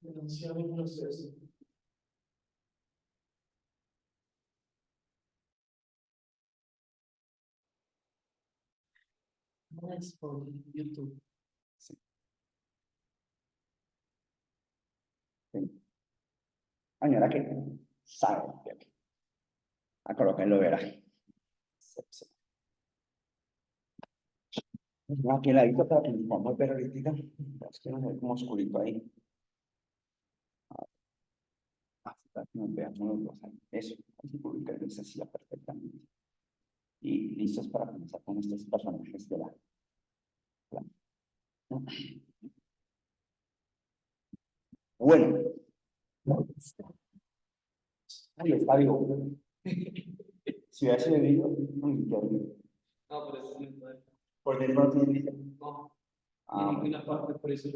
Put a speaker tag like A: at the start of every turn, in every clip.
A: Denunciar el proceso. No es por YouTube.
B: Sí. Señora que sabe a colocar lo verá. Aquí la ladito para que nos podamos ver ahorita. Es que no se ve como oscurito ahí. Para que nos veamos los dos ahí. Eso, así publicar esa silla perfectamente. Y listos para comenzar con estos personajes de la- Bueno, ahí está vivo. Si hubiera sido vivo,
A: No, por eso no puede.
B: por dentro no tiene vida.
A: No,
B: Ah,
A: en ninguna parte, por eso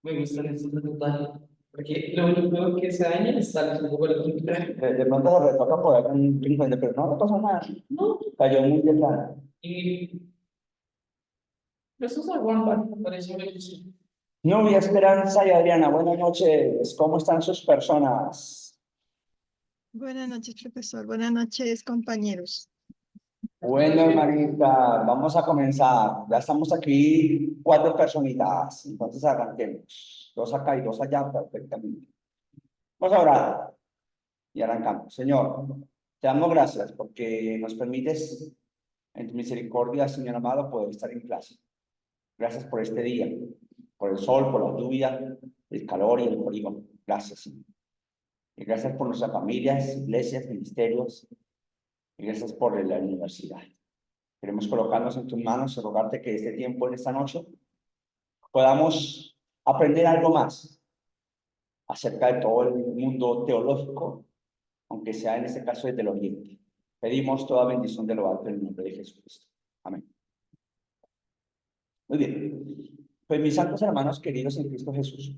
A: me gustan estos detalles. Porque lo único que se daña es tal vez un poco la pintura.
B: de pronto se retoca por acá un rincón, pero no, no pasa nada.
A: No,
B: Cayó muy bien la.
A: y eso se aguanta, por eso me gusta.
B: Nubia, Esperanza y Adriana, buenas noches. ¿Cómo están sus personas?
C: Buenas noches, profesor. Buenas noches, compañeros.
B: Bueno, hermanita, vamos a comenzar. Ya estamos aquí 4 personitas, entonces arranquemos. 2 acá y 2 allá, perfectamente. Vamos a orar y arrancamos. Señor, te damos gracias porque nos permites, en tu misericordia, Señor amado, poder estar en clase. Gracias por este día, por el sol, por la lluvia, el calor y el frío. Gracias, Señor. Y gracias por nuestras familias, iglesias, ministerios. Y gracias por la universidad. Queremos colocarnos en tus manos y rogarte que este tiempo, en esta noche, podamos aprender algo más acerca de todo el mundo teológico, aunque sea en este caso desde el oriente. Pedimos toda bendición de lo alto en el nombre de Jesucristo. Amén. Muy bien. Pues mis santos hermanos queridos en Cristo Jesús,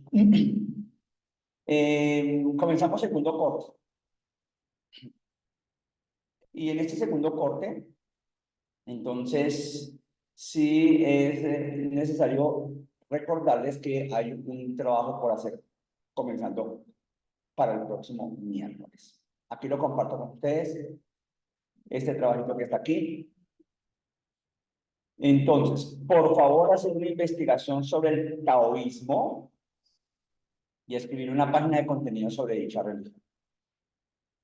B: comenzamos segundo corte. Y en este segundo corte, entonces, sí es necesario recordarles que hay un trabajo por hacer comenzando para el próximo miércoles. Aquí lo comparto con ustedes, este trabajito que está aquí. Entonces, por favor, hacer una investigación sobre el taoísmo y escribir una página de contenido sobre dicha religión.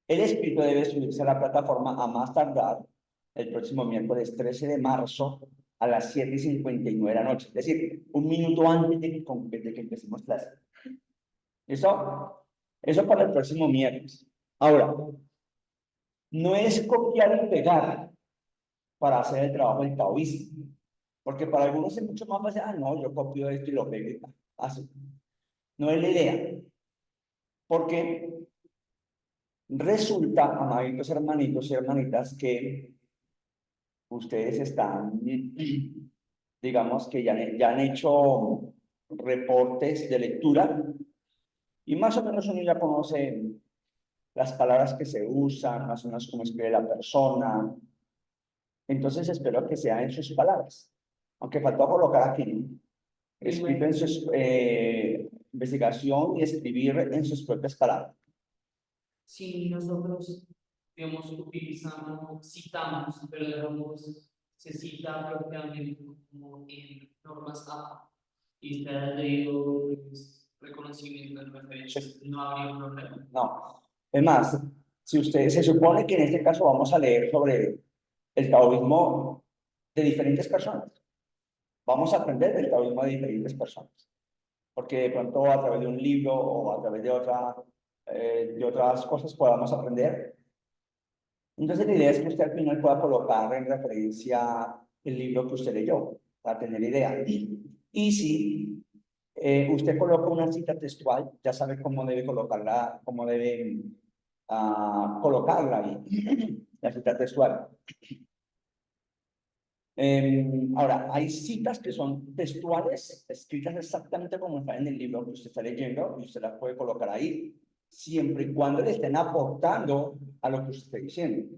B: El escrito debe subirse a la plataforma a más tardar el próximo miércoles 13 de marzo a las 7:59 de la noche, es decir, un minuto antes de que empecemos clase. ¿Listo? Eso para el próximo miércoles. Ahora, no es copiar y pegar para hacer el trabajo del taoísmo, porque para algunos es mucho más fácil, no, yo copio esto y lo pego y tal. Así. No es la idea, porque resulta, amaditos hermanitos y hermanitas, que ustedes están, digamos que ya han hecho reportes de lectura y más o menos uno ya conoce las palabras que se usan, más o menos cómo escribe la persona. Entonces espero que sean en sus palabras. Aunque faltó colocar aquí, escrito en su investigación y escribir en sus propias palabras.
A: Si nosotros, digamos, utilizamos, citamos, pero digamos, se cita propiamente como en normas A y se ha leído reconocimiento de referencias, no habría problema.
B: No. Es más, si usted se supone que en este caso vamos a leer sobre el taoísmo de diferentes personas. Vamos a aprender del taoísmo de diferentes personas. Porque de pronto a través de un libro o a través de otras cosas podamos aprender. Entonces la idea es que usted al final pueda colocar en referencia el libro que usted leyó, para tener idea. Y si usted coloca una cita textual, ya sabe cómo debe colocarla, cómo debe colocarla ahí, la cita textual. Ahora, hay citas que son textuales, escritas exactamente como están en el libro que usted está leyendo, y usted las puede colocar ahí, siempre y cuando le estén aportando a lo que usted está diciendo.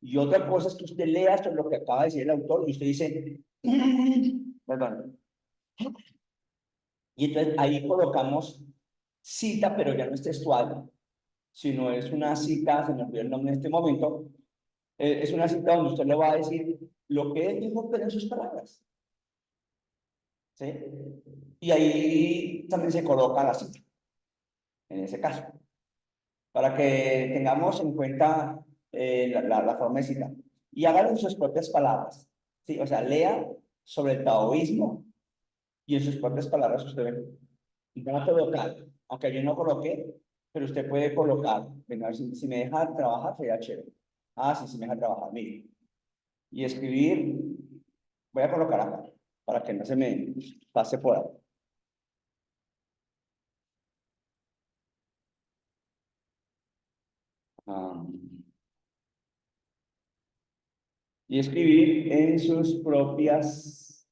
B: Y otra cosa es que usted lea sobre lo que acaba de decir el autor y usted dice, perdón, Y entonces ahí colocamos cita, pero ya no es textual, sino es una cita, se me olvidó el nombre en este momento, es una cita donde usted le va a decir lo que él dijo, pero en sus palabras. ¿Sí? Y ahí también se coloca la cita, en ese caso, para que tengamos en cuenta la forma de citar. Y hágalo en sus propias palabras. ¿Sí? O sea, lea sobre el taoísmo y en sus propias palabras usted va a colocar, aunque yo no coloqué, pero usted puede colocar, venga, si me deja trabajar, sería chévere. Ah, sí, sí me deja trabajar, mire. Y escribir, voy a colocar acá, para que no se me pase por ahí. Ah, y escribir en sus propias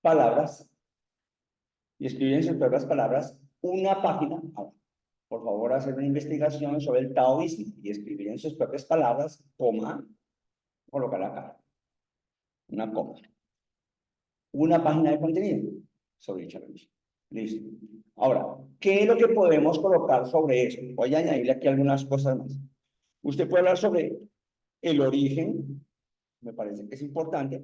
B: palabras, una página, por favor, hacer una investigación sobre el taoísmo y escribir en sus propias palabras, coma, colocar acá, una coma. Una página de contenido sobre dicha religión. Listo. Ahora, ¿qué es lo que podemos colocar sobre eso? Voy a añadirle aquí algunas cosas más. Usted puede hablar sobre el origen, me parece que es importante.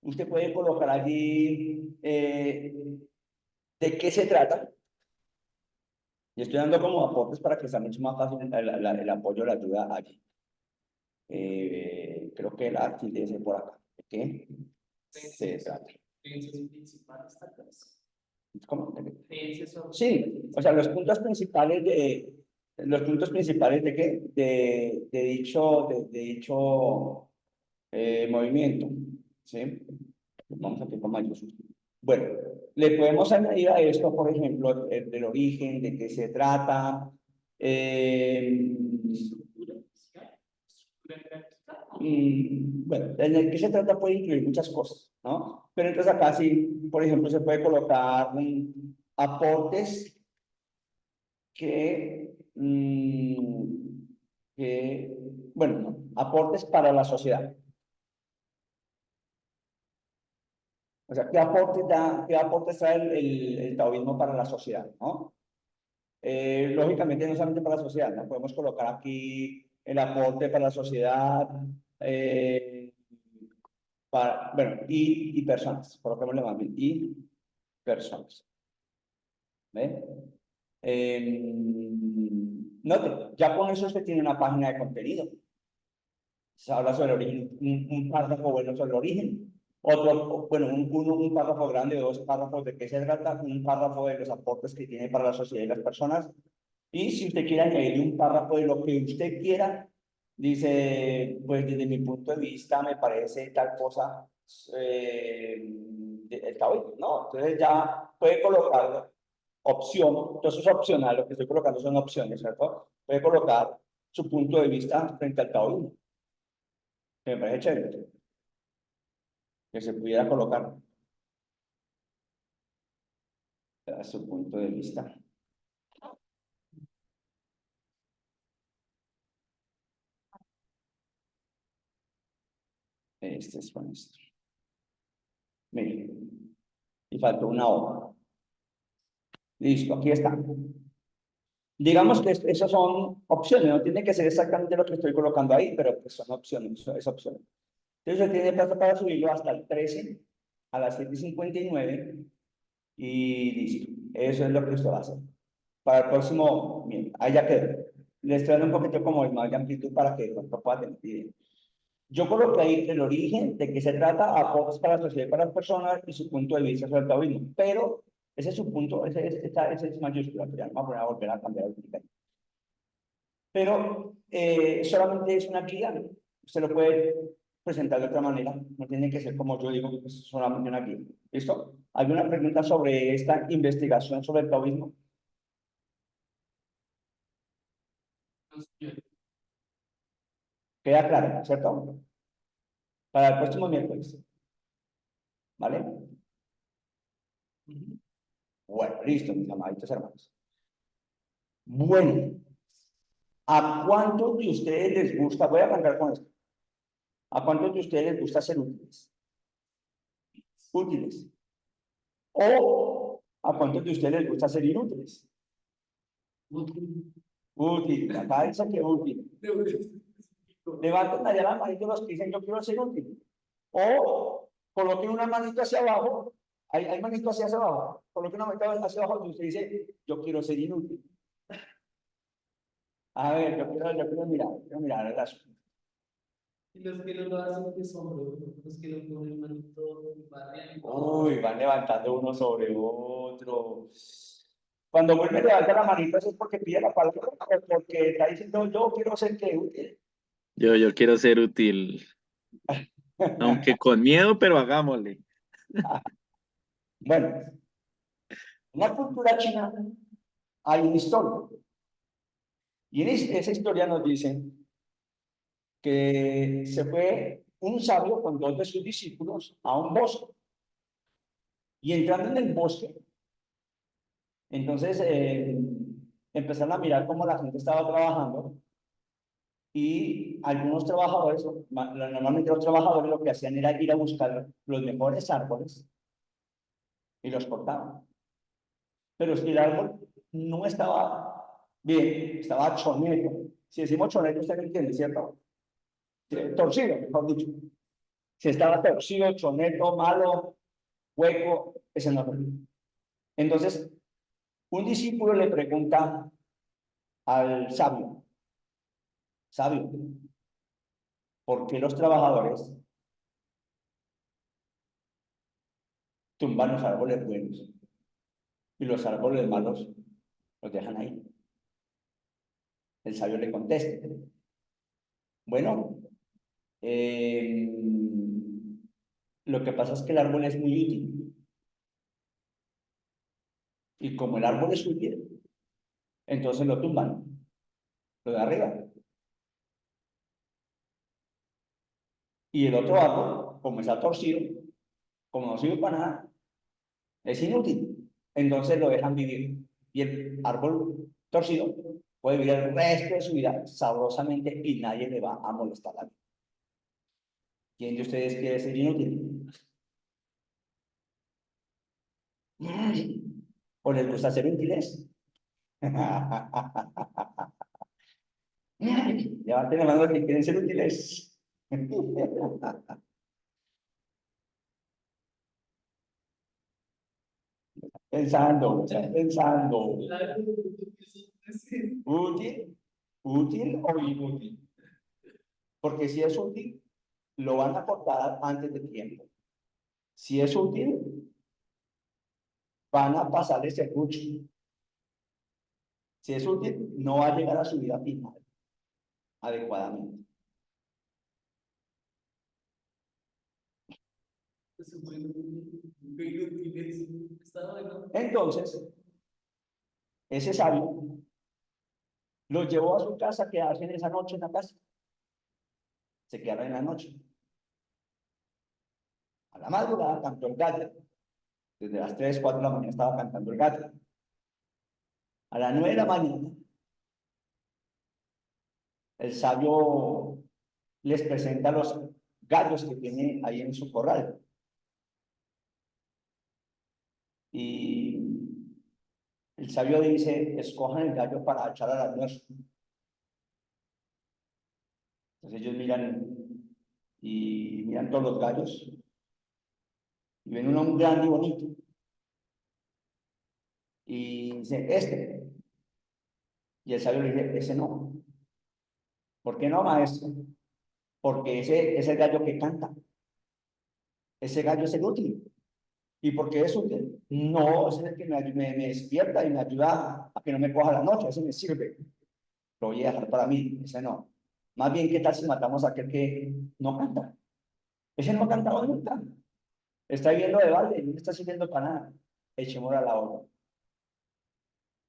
B: Usted puede colocar allí de qué se trata. Y estoy dando como aportes para que sea mucho más fácil el apoyo, la ayuda allí. Creo que la aquí debe ser por acá. ¿De qué se trata?
A: Creencias principales, tal vez.
B: ¿Cómo?
A: Creencias sobre-
B: Sí, o sea, los puntos principales de qué, de dicho movimiento, ¿sí? Vamos a hacer con mayúsculas. Bueno, le podemos añadir a esto, por ejemplo, del origen, de qué se trata,
A: Estructura fiscal, estructura gramatical.
B: bueno, en el que se trata puede incluir muchas cosas, ¿no? Pero entonces acá sí, por ejemplo, se puede colocar aportes que, bueno, no, aportes para la sociedad. O sea, qué aportes trae el taoísmo para la sociedad, ¿no? Lógicamente, no solamente para la sociedad, ¿no? Podemos colocar aquí el aporte para la sociedad, eh, bueno, y personas, coloquémosle más bien, y personas. ¿Ve? Note, ya con eso usted tiene una página de contenido. Se habla sobre el origen, un párrafo bueno sobre el origen, otro, bueno, un párrafo grande, dos párrafos de qué se trata, un párrafo de los aportes que tiene para la sociedad y las personas, y si usted quiere añadir un párrafo de lo que usted quiera, dice, pues desde mi punto de vista me parece tal cosa, está bien, ¿no? Entonces ya puede colocar opción, entonces es opcional, lo que estoy colocando son opciones, ¿cierto? Puede colocar su punto de vista frente al taoísmo, que me parece chévere, que se pudiera colocar a su punto de vista. Este es con esto. Miren, y faltó una hoja. Listo, aquí está. Digamos que esas son opciones, no tiene que ser exactamente lo que estoy colocando ahí, pero pues son opciones, es opciones. Entonces, usted tiene plazo para subirlo hasta el 13 a las 7:59 y listo. Eso es lo que usted va a hacer. Para el próximo, bien, ahí ya quedó. Le estoy dando un poquito como más de amplitud para que pronto pueda tener idea. Yo coloqué ahí el origen, de qué se trata, aportes para la sociedad y para las personas y su punto de vista sobre el taoísmo. Pero ese es su punto, ese es mayúscula, ya no vamos a volver a cambiar el explicar. Pero solamente es una guía, usted lo puede presentar de otra manera, no tiene que ser como yo digo, es solamente una guía. ¿Listo? ¿Alguna pregunta sobre esta investigación sobre el taoísmo? Queda claro, ¿cierto? Para el próximo miércoles. ¿Vale? Bueno, listo, mis amaditos hermanos. Bueno, ¿a cuántos de ustedes les gusta? Voy a arrancar con esto. ¿A cuántos de ustedes les gusta ser útiles? Útiles. O ¿A cuántos de ustedes les gusta ser inútiles?
A: Útil.
B: Útil, acá dice que útil. Levanten allá la manito los que dicen yo quiero ser útil. O coloquen una manito hacia abajo. Hay manito hacia abajo. Coloquen una manito hacia abajo y usted dice yo quiero ser inútil. A ver, quiero mirar el asunto.
A: Y los que no lo hacen, que son los que lo ponen manito barriendo.
B: Uy, van levantando uno sobre otro. Cuando vuelve a levantar la manito, eso es porque pide la palabra, o porque está diciendo yo quiero ser que útil.
D: Yo quiero ser útil, aunque con miedo, pero hagámosle.
B: Bueno, en la cultura china hay una historia. Y en esa historia nos dicen que se fue un sabio con dos de sus discípulos a un bosque. Y entrando en el bosque, entonces empezaron a mirar cómo la gente estaba trabajando. Y algunos trabajadores, normalmente los trabajadores lo que hacían era ir a buscar los mejores árboles y los cortaban. Pero si el árbol no estaba bien, estaba choneto. Si decimos choneto, usted me entiende, ¿cierto? Torcido, mejor dicho. Si estaba torcido, choneto, malo, hueco, ese no es el. Entonces, un discípulo le pregunta al sabio, sabio, ¿por qué los trabajadores tumban los árboles buenos y los árboles malos los dejan ahí? El sabio le contesta, bueno, lo que pasa es que el árbol es muy útil. Y como el árbol es útil, entonces lo tumban, lo de arriba. Y el otro árbol, como está torcido, como no sirve para nada, es inútil. Entonces lo dejan vivir. Y el árbol torcido puede vivir el resto de su vida sabrosamente y nadie le va a molestar a nadie. ¿Quién de ustedes quiere ser inútil? ¿O les gusta ser útiles? Levanten la mano que quieren ser útiles. Pensando, pensando. ¿Útil? ¿Útil o inútil? Porque si es útil, lo van a cortar antes de tiempo. Si es útil, van a pasar ese serrucho. Si es útil, no va a llegar a su vida final adecuadamente. Entonces, ese sabio lo llevó a su casa a quedarse en esa noche en la casa. Se quedaron en la noche. A la madrugada cantó el gallo. Desde las 3, 4 de la mañana estaba cantando el gallo. A las 9 de la mañana, el sabio les presenta los gallos que tiene ahí en su corral. Y el sabio dice, escojan el gallo para echar al almuerzo. Entonces ellos miran y miran todos los gallos y ven uno muy grande y bonito. Y dice, este. Y el sabio le dice, ese no. ¿Por qué no, maestro? Porque ese es el gallo que canta. Ese gallo es el útil. ¿Y por qué es útil? No, ese es el que me despierta y me ayuda a que no me coja la noche. Ese me sirve. Lo voy a dejar para mí. Ese no. Más bien, ¿qué tal si matamos a aquel que no canta? Ese no ha cantado nunca. Está viviendo de balde y no está sirviendo para nada. Echémoslo a la obra.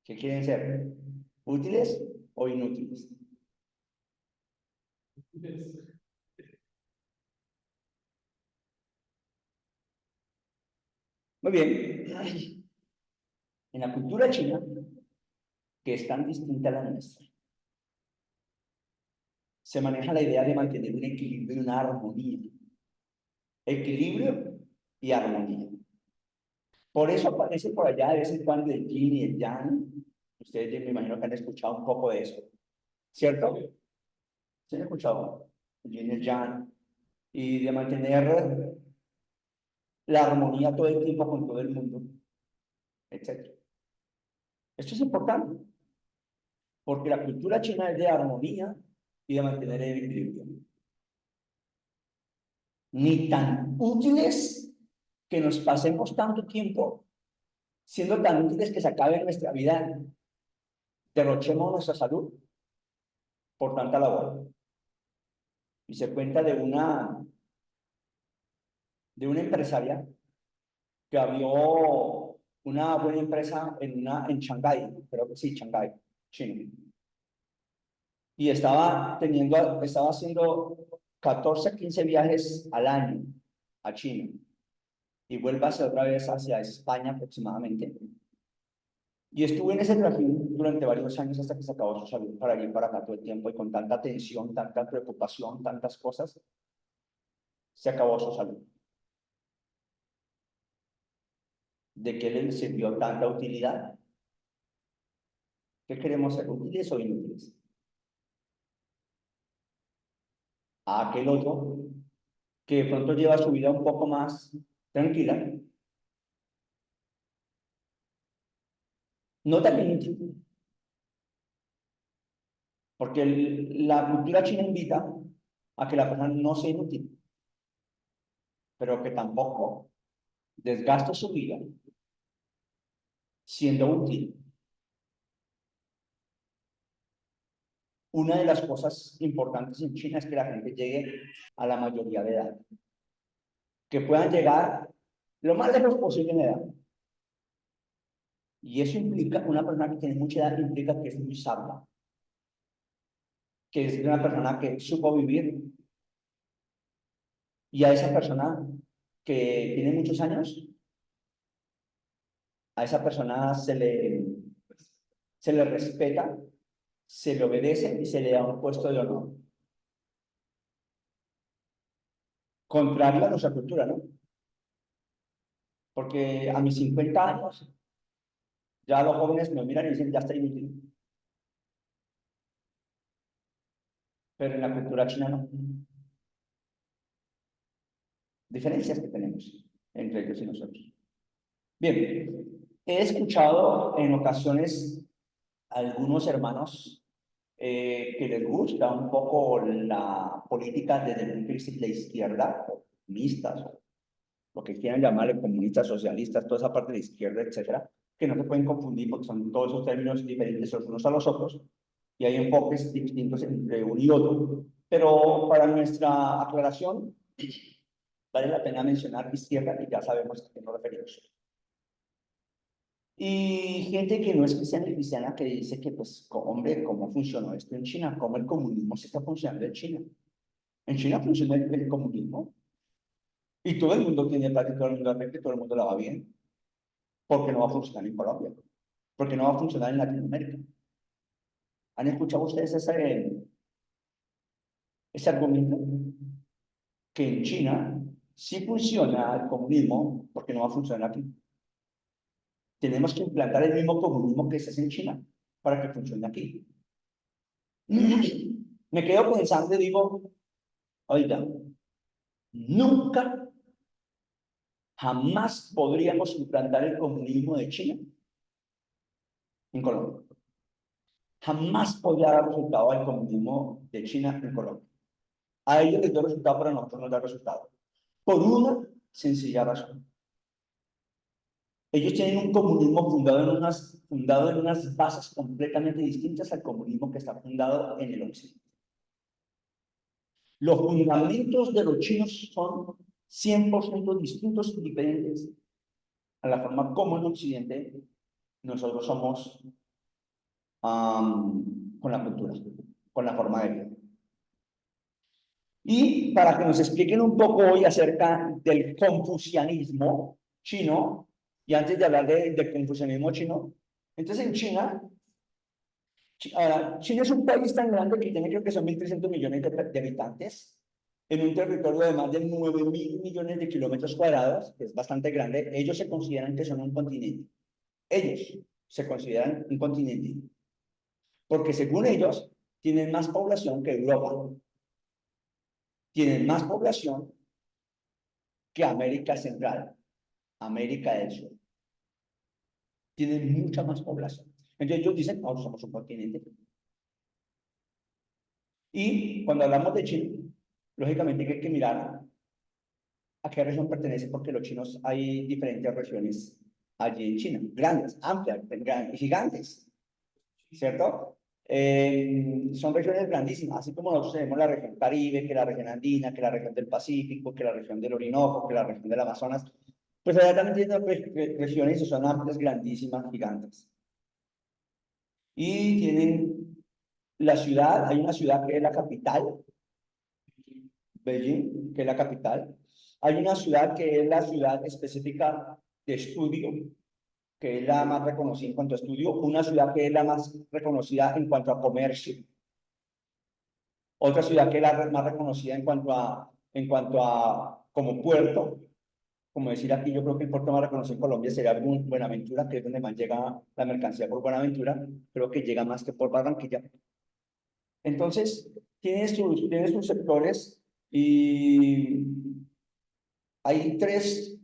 B: ¿Qué quieren ser? ¿Útiles o inútiles? Muy bien. En la cultura china, que es tan distinta a la nuestra, se maneja la idea de mantener un equilibrio y una armonía. Equilibrio y armonía. Por eso aparece por allá de vez en cuando el yin y el yang. Ustedes me imagino que han escuchado un poco de eso, ¿cierto? ¿Sí han escuchado? El yin y el yang. Y de mantener la armonía todo el tiempo con todo el mundo, etc. Esto es importante, porque la cultura china es de armonía y de mantener el equilibrio. Ni tan útiles que nos pasemos tanto tiempo siendo tan útiles que se acabe nuestra vida, derrochemos nuestra salud por tanta labor. Y se cuenta de una empresaria que abrió una buena empresa en Shanghái, creo que sí, Shanghái, China. Y estaba haciendo 14, 15 viajes al año a China. Y vuelve hacia otra vez hacia España aproximadamente. Y estuve en ese trajín durante varios años hasta que se acabó su salud para ir para acá todo el tiempo y con tanta tensión, tanta preocupación, tantas cosas, se acabó su salud. ¿De qué le sirvió tanta utilidad? ¿Qué queremos ser, útiles o inútiles? A aquel otro que de pronto lleva su vida un poco más tranquila, no tan inútil, porque la cultura china invita a que la persona no sea inútil, pero que tampoco desgaste su vida siendo útil. Una de las cosas importantes en China es que la gente llegue a la mayoría de edad, que puedan llegar lo más lejos posible en edad. Y eso implica, una persona que tiene mucha edad implica que es muy sabia, que es una persona que supo vivir. Y a esa persona que tiene muchos años, a esa persona se le respeta, se le obedece y se le da un puesto de honor. Contrario a nuestra cultura, ¿no? Porque a mis 50 años, ya los jóvenes me miran y dicen, ya está inútil. Pero en la cultura china no. Diferencias que tenemos entre ellos y nosotros. Bien, he escuchado en ocasiones a algunos hermanos que les gusta un poco la política desde el punto de vista de la izquierda, o comunistas, o lo que quieran llamarle, comunistas, socialistas, toda esa parte de la izquierda, etcétera, que no se pueden confundir porque son todos esos términos diferentes los unos a los otros, y hay enfoques distintos entre uno y otro. Pero para nuestra aclaración, vale la pena mencionar izquierda y ya sabemos a qué nos referimos. Y gente que no es cristiana y cristiana que dice que, pues, hombre, ¿cómo funcionó esto en China? ¿Cómo el comunismo se está funcionando en China? En China funciona el comunismo y todo el mundo tiene plata y todo el mundo arregla y todo el mundo la va bien. ¿Por qué no va a funcionar en Colombia? ¿Por qué no va a funcionar en Latinoamérica? ¿Han escuchado ustedes ese argumento? Que en China sí funciona el comunismo, porque no va a funcionar aquí. Tenemos que implantar el mismo comunismo que se hace en China para que funcione aquí. Me quedo pensando y digo, oiga, nunca, jamás podríamos implantar el comunismo de China en Colombia. Jamás podría dar resultado el comunismo de China en Colombia. A ellos les dio resultado, pero a nosotros nos da resultado. Por una sencilla razón. Ellos tienen un comunismo fundado en unas bases completamente distintas al comunismo que está fundado en el occidente. Los fundamentos de los chinos son 100% distintos y diferentes a la forma como en occidente nosotros somos con la cultura, con la forma de vida. Y para que nos expliquen un poco hoy acerca del confucianismo chino, y antes de hablar del confucianismo chino, entonces en China, China es un país tan grande que tiene, creo que son 1.300 millones de habitantes, en un territorio de más de 9.000 millones de kilómetros cuadrados, que es bastante grande, ellos se consideran que son un continente. Ellos se consideran un continente. Porque según ellos, tienen más población que Europa. Tienen más población que América Central, América del Sur. Tienen mucha más población. Entonces ellos dicen, nosotros somos un continente. Y cuando hablamos de China, lógicamente que hay que mirar a qué región pertenece, porque los chinos hay diferentes regiones allí en China, grandes, amplias, gigantes, ¿cierto? Son regiones grandísimas, así como nosotros tenemos la región Caribe, que la región andina, que la región del Pacífico, que la región del Orinoco, que la región del Amazonas, pues allá también tienen regiones y son amplias, grandísimas, gigantes. Y tienen la ciudad, hay una ciudad que es la capital, Beijing, que es la capital. Hay una ciudad que es la ciudad específica de estudio, que es la más reconocida en cuanto a estudio, una ciudad que es la más reconocida en cuanto a comercio, otra ciudad que es la más reconocida en cuanto a como puerto, como decir aquí, yo creo que el puerto más reconocido en Colombia sería Buenaventura, que es donde más llega la mercancía por Buenaventura, creo que llega más que por Barranquilla. Entonces, tiene sus sectores y hay tres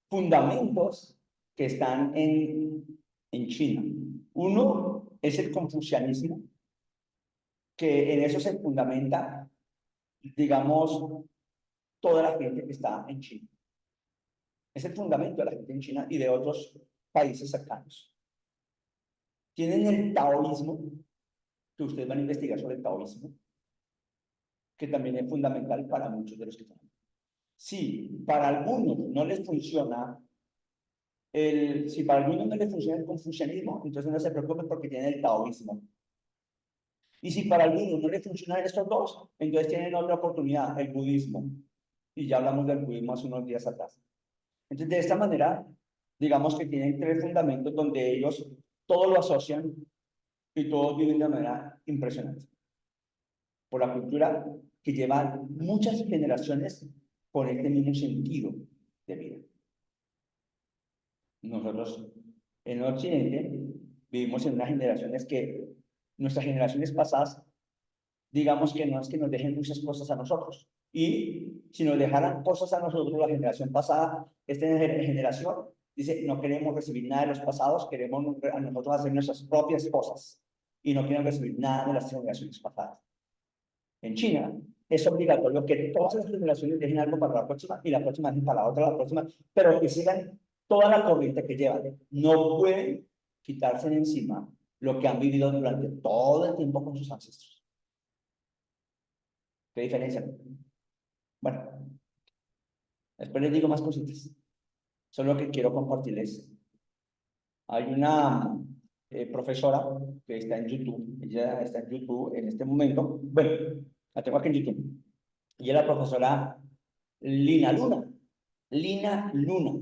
B: fundamentos que están en China. Uno es el confucianismo, que en eso se fundamenta, digamos, toda la gente que está en China. Es el fundamento de la gente en China y de otros países cercanos. Tienen el taoísmo, que ustedes van a investigar sobre el taoísmo, que también es fundamental para muchos de los que están. Si para algunos no les funciona si para algunos no les funciona el confucianismo, entonces no se preocupen porque tienen el taoísmo. Y si para algunos no les funcionan estos dos, entonces tienen otra oportunidad, el budismo. Y ya hablamos del budismo hace unos días atrás. Entonces, de esta manera, digamos que tienen tres fundamentos donde ellos todo lo asocian y todos viven de manera impresionante. Por la cultura que lleva muchas generaciones con este mismo sentido de vida. Nosotros en Occidente vivimos en unas generaciones que, nuestras generaciones pasadas, digamos que no es que nos dejen muchas cosas a nosotros. Y si nos dejaran cosas a nosotros, la generación pasada, esta generación dice, no queremos recibir nada de los pasados, queremos a nosotros hacer nuestras propias cosas. Y no quieren recibir nada de las generaciones pasadas. En China es obligatorio que todas las generaciones dejen algo para la próxima y la próxima dejen para la otra, la próxima, pero que sigan toda la corriente que llevan. No pueden quitarse de encima lo que han vivido durante todo el tiempo con sus ancestros. ¿Qué diferencia? Bueno, después les digo más cositas. Solo que quiero compartirles. Hay una profesora que está en YouTube. Ella está en YouTube en este momento. Bueno, la tengo aquí en YouTube. Y es la profesora Lina Luna. Lina Luna,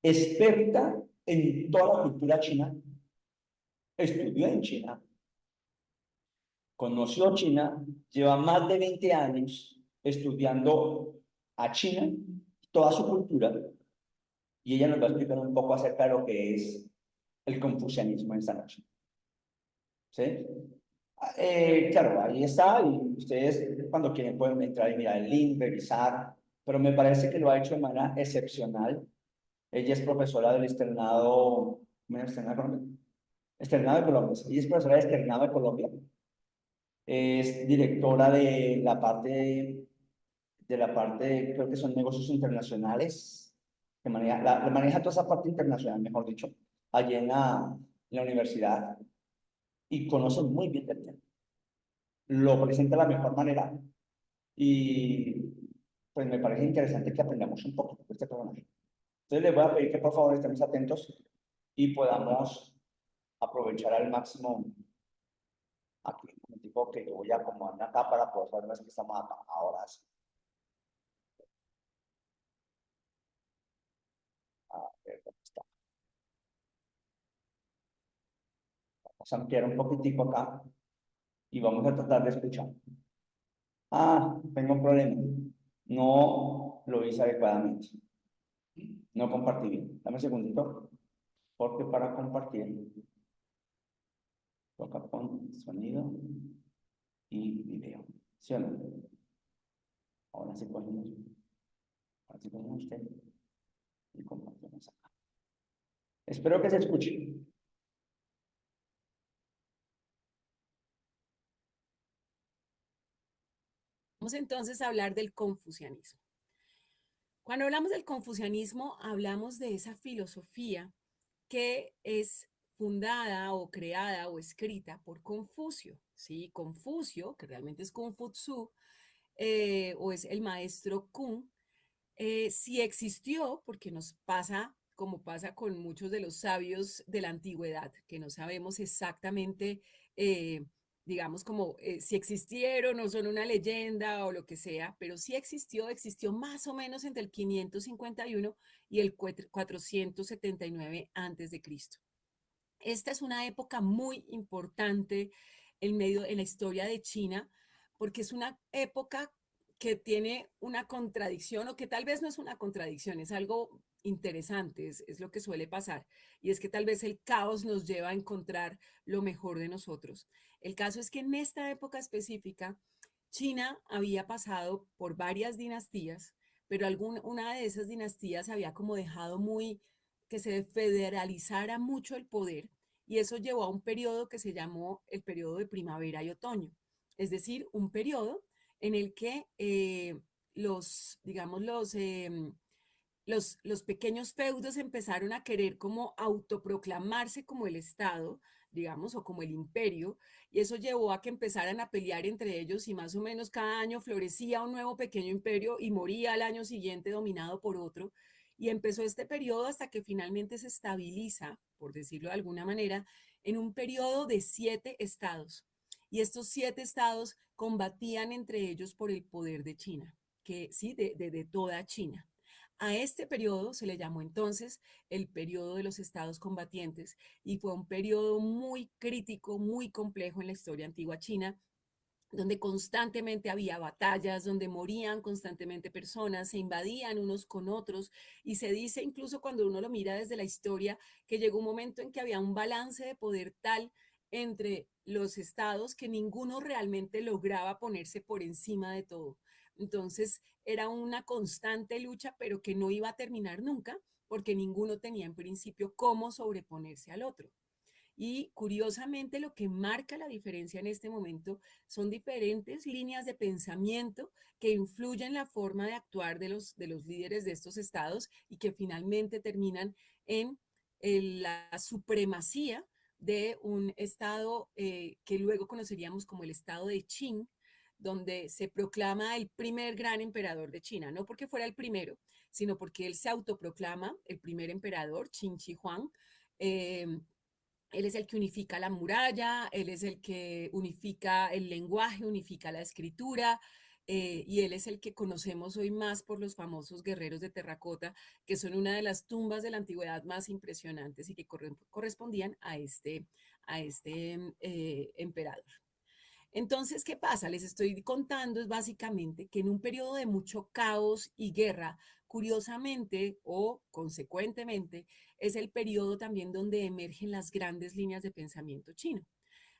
B: experta en toda la cultura china, estudió en China, conoció China, lleva más de 20 años estudiando a China, toda su cultura, y ella nos va a explicar un poco acerca de lo que es el confucianismo en esta noche. ¿Sí? Claro, ahí está, y ustedes cuando quieren pueden entrar y mirar el link, revisar, pero me parece que lo ha hecho de manera excepcional. Ella es profesora del externado, ¿cómo es externado de Colombia? Externado de Colombia. Ella es profesora de externado de Colombia. Es directora de la parte, creo que son negocios internacionales, que maneja toda esa parte internacional, mejor dicho, allí en la universidad, y conoce muy bien del tema. Lo presenta de la mejor manera, y pues me parece interesante que aprendamos un poco de este personaje. Entonces les voy a pedir que por favor estemos atentos y podamos aprovechar al máximo aquí. Un momentico que yo voy a acomodar acá para poder saber más que estamos acá. Ahora sí. A ver, ¿dónde está? Vamos a ampliar un poquitico acá y vamos a tratar de escuchar. Ah, tengo un problema. No lo hice adecuadamente. No compartí bien. Dame un segundito, porque para compartir toca con sonido y video. ¿Sí o no? Ahora sí cogemos usted y compartimos acá. Espero que se escuche.
E: Vamos entonces a hablar del confucianismo. Cuando hablamos del confucianismo, hablamos de esa filosofía que es fundada o creada o escrita por Confucio, ¿sí? Confucio, que realmente es Confucius, o es el maestro Kun, sí existió, porque nos pasa como pasa con muchos de los sabios de la antigüedad, que no sabemos exactamente, digamos, como si existieron o son una leyenda o lo que sea, pero sí existió más o menos entre el 551 y el 479 antes de Cristo. Esta es una época muy importante en la historia de China, porque es una época que tiene una contradicción, o que tal vez no es una contradicción, es algo interesante, es lo que suele pasar, y es que tal vez el caos nos lleva a encontrar lo mejor de nosotros. El caso es que en esta época específica, China había pasado por varias dinastías, pero una de esas dinastías había como dejado muy que se federalizara mucho el poder, y eso llevó a un periodo que se llamó el periodo de primavera y otoño, es decir, un periodo en el que digamos, los pequeños feudos empezaron a querer como autoproclamarse como el Estado, digamos, o como el imperio, y eso llevó a que empezaran a pelear entre ellos, y más o menos cada año florecía un nuevo pequeño imperio y moría al año siguiente dominado por otro. Y empezó este periodo hasta que finalmente se estabiliza, por decirlo de alguna manera, en un periodo de 7 estados. Y estos 7 estados combatían entre ellos por el poder de China, que sí, de toda China. A este periodo se le llamó entonces el periodo de los estados combatientes, y fue un periodo muy crítico, muy complejo en la historia antigua china, donde constantemente había batallas, donde morían constantemente personas, se invadían unos con otros, y se dice incluso cuando uno lo mira desde la historia que llegó un momento en que había un balance de poder tal entre los estados que ninguno realmente lograba ponerse por encima de todo. Entonces era una constante lucha, pero que no iba a terminar nunca, porque ninguno tenía en principio cómo sobreponerse al otro. Y curiosamente lo que marca la diferencia en este momento son diferentes líneas de pensamiento que influyen en la forma de actuar de los líderes de estos estados, y que finalmente terminan en la supremacía de un estado que luego conoceríamos como el estado de Qing, donde se proclama el primer gran emperador de China, no porque fuera el primero, sino porque él se autoproclama el primer emperador, Qin Shi Huang. Él es el que unifica la muralla, él es el que unifica el lenguaje, unifica la escritura, y él es el que conocemos hoy más por los famosos guerreros de terracota, que son una de las tumbas de la antigüedad más impresionantes y que correspondían a este emperador. Entonces, ¿qué pasa? Les estoy contando es básicamente que en un periodo de mucho caos y guerra, curiosamente o consecuentemente, es el periodo también donde emergen las grandes líneas de pensamiento chino.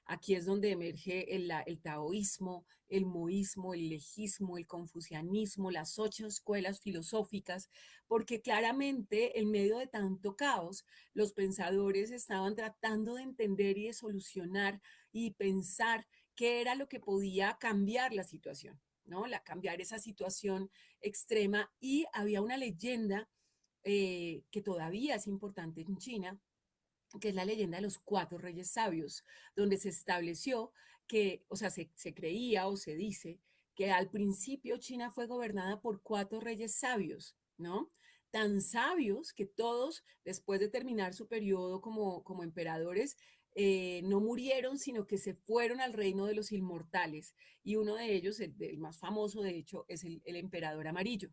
E: Aquí es donde emerge el taoísmo, el moísmo, el lejismo, el confucianismo, las 8 escuelas filosóficas, porque claramente en medio de tanto caos, los pensadores estaban tratando de entender y de solucionar y pensar qué era lo que podía cambiar la situación, ¿no? Cambiar esa situación extrema. Y había una leyenda que todavía es importante en China, que es la leyenda de los 4 reyes sabios, donde se estableció que, o sea, se creía o se dice que al principio China fue gobernada por 4 reyes sabios, ¿no? Tan sabios que todos, después de terminar su periodo como emperadores, no murieron, sino que se fueron al reino de los inmortales. Y uno de ellos, el más famoso de hecho, es el emperador amarillo.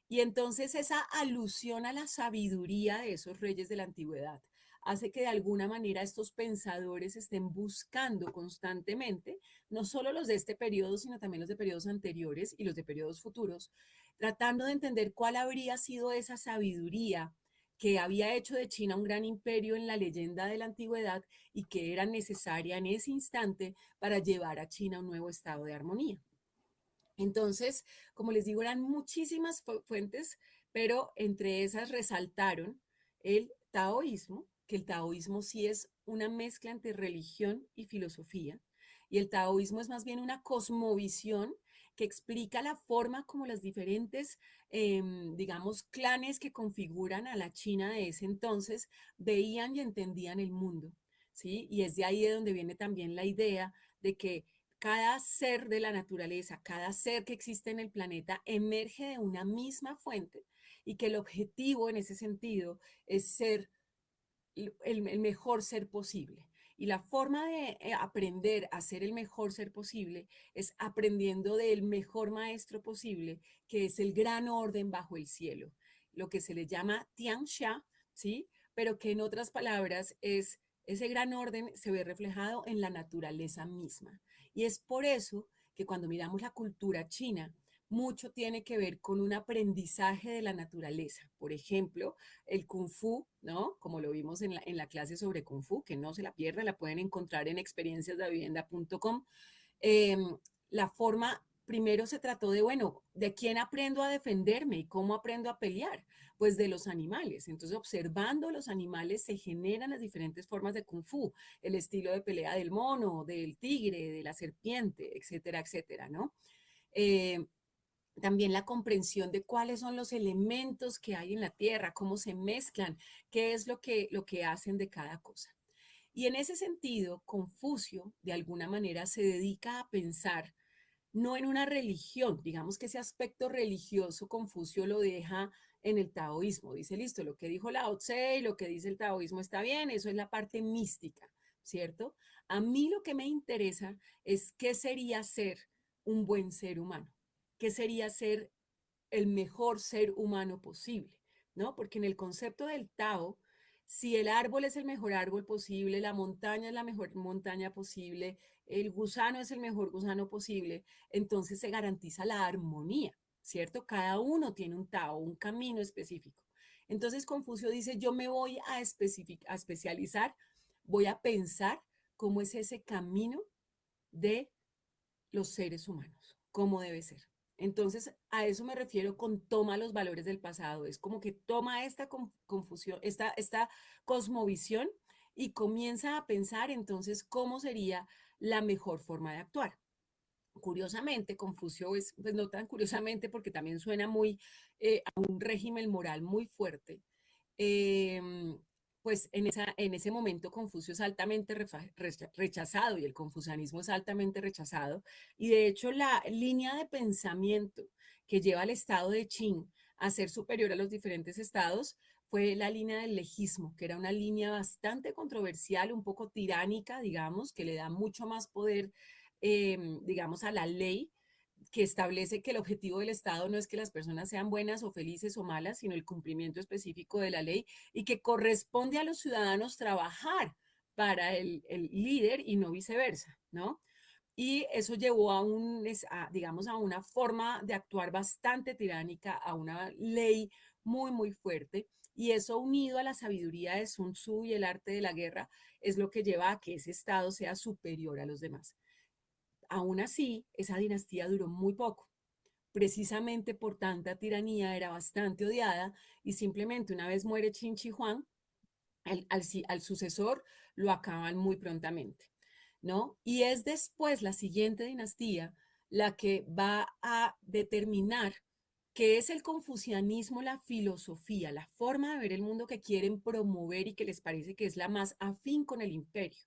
E: Y entonces esa alusión a la sabiduría de esos reyes de la antigüedad, hace que de alguna manera estos pensadores estén buscando constantemente, no solo los de este periodo, sino también los de periodos anteriores y los de periodos futuros, tratando de entender cuál habría sido esa sabiduría que había hecho de China un gran imperio en la leyenda de la antigüedad y que era necesaria en ese instante para llevar a China a un nuevo estado de armonía. Entonces, como les digo, eran muchísimas fuentes, pero entre esas resaltaron el taoísmo, que el taoísmo sí es una mezcla entre religión y filosofía, y el taoísmo es más bien una cosmovisión que explica la forma como las diferentes, digamos, clanes que configuran a la China de ese entonces veían y entendían el mundo, ¿sí? Y es de ahí de donde viene también la idea de que cada ser de la naturaleza, cada ser que existe en el planeta emerge de una misma fuente y que el objetivo en ese sentido es ser el mejor ser posible. Y la forma de aprender a ser el mejor ser posible es aprendiendo del mejor maestro posible, que es el gran orden bajo el cielo, lo que se le llama Tianxia, ¿sí? Pero que en otras palabras es ese gran orden se ve reflejado en la naturaleza misma. Y es por eso que cuando miramos la cultura china, mucho tiene que ver con un aprendizaje de la naturaleza. Por ejemplo, el Kung Fu, ¿no? Como lo vimos en la clase sobre Kung Fu, que no se la pierda, la pueden encontrar en experienciasdavivienda.com. Eh, la forma, primero se trató de, bueno, ¿de quién aprendo a defenderme y cómo aprendo a pelear? Pues de los animales. Entonces, observando los animales se generan las diferentes formas de Kung Fu, el estilo de pelea del mono, del tigre, de la serpiente, etcétera, etcétera, ¿no? Eh, también la comprensión de cuáles son los elementos que hay en la tierra, cómo se mezclan, qué es lo que hacen de cada cosa. Y en ese sentido, Confucio de alguna manera se dedica a pensar no en una religión, digamos que ese aspecto religioso Confucio lo deja en el taoísmo, dice, listo, lo que dijo Lao Tse y lo que dice el taoísmo está bien, eso es la parte mística, ¿cierto? A mí lo que me interesa es qué sería ser un buen ser humano, qué sería ser el mejor ser humano posible, ¿no? Porque en el concepto del Tao, si el árbol es el mejor árbol posible, la montaña es la mejor montaña posible, el gusano es el mejor gusano posible, entonces se garantiza la armonía, ¿cierto? Cada uno tiene un Tao, un camino específico. Entonces Confucio dice, yo me voy a especializar, voy a pensar cómo es ese camino de los seres humanos, cómo debe ser. Entonces, a eso me refiero con toma los valores del pasado. Es como que toma esta confusión, esta cosmovisión y comienza a pensar entonces cómo sería la mejor forma de actuar. Curiosamente, Confucio es, pues no tan curiosamente porque también suena muy a un régimen moral muy fuerte, eh, pues en ese momento Confucio es altamente rechazado y el confucianismo es altamente rechazado. Y de hecho la línea de pensamiento que lleva al estado de Qin a ser superior a los diferentes estados fue la línea del legismo, que era una línea bastante controversial, un poco tiránica, digamos, que le da mucho más poder, digamos, a la ley, que establece que el objetivo del Estado no es que las personas sean buenas o felices o malas, sino el cumplimiento específico de la ley y que corresponde a los ciudadanos trabajar para el líder y no viceversa, ¿no? Y eso llevó digamos, a una forma de actuar bastante tiránica, a una ley muy, muy fuerte. Y eso unido a la sabiduría de Sun Tzu y el arte de la guerra es lo que lleva a que ese Estado sea superior a los demás. Aún así, esa dinastía duró muy poco. Precisamente por tanta tiranía era bastante odiada y simplemente una vez muere Qin Shi Huang, al sucesor lo acaban muy prontamente, ¿no? Y es después la siguiente dinastía la que va a determinar qué es el confucianismo, la filosofía, la forma de ver el mundo que quieren promover y que les parece que es la más afín con el imperio.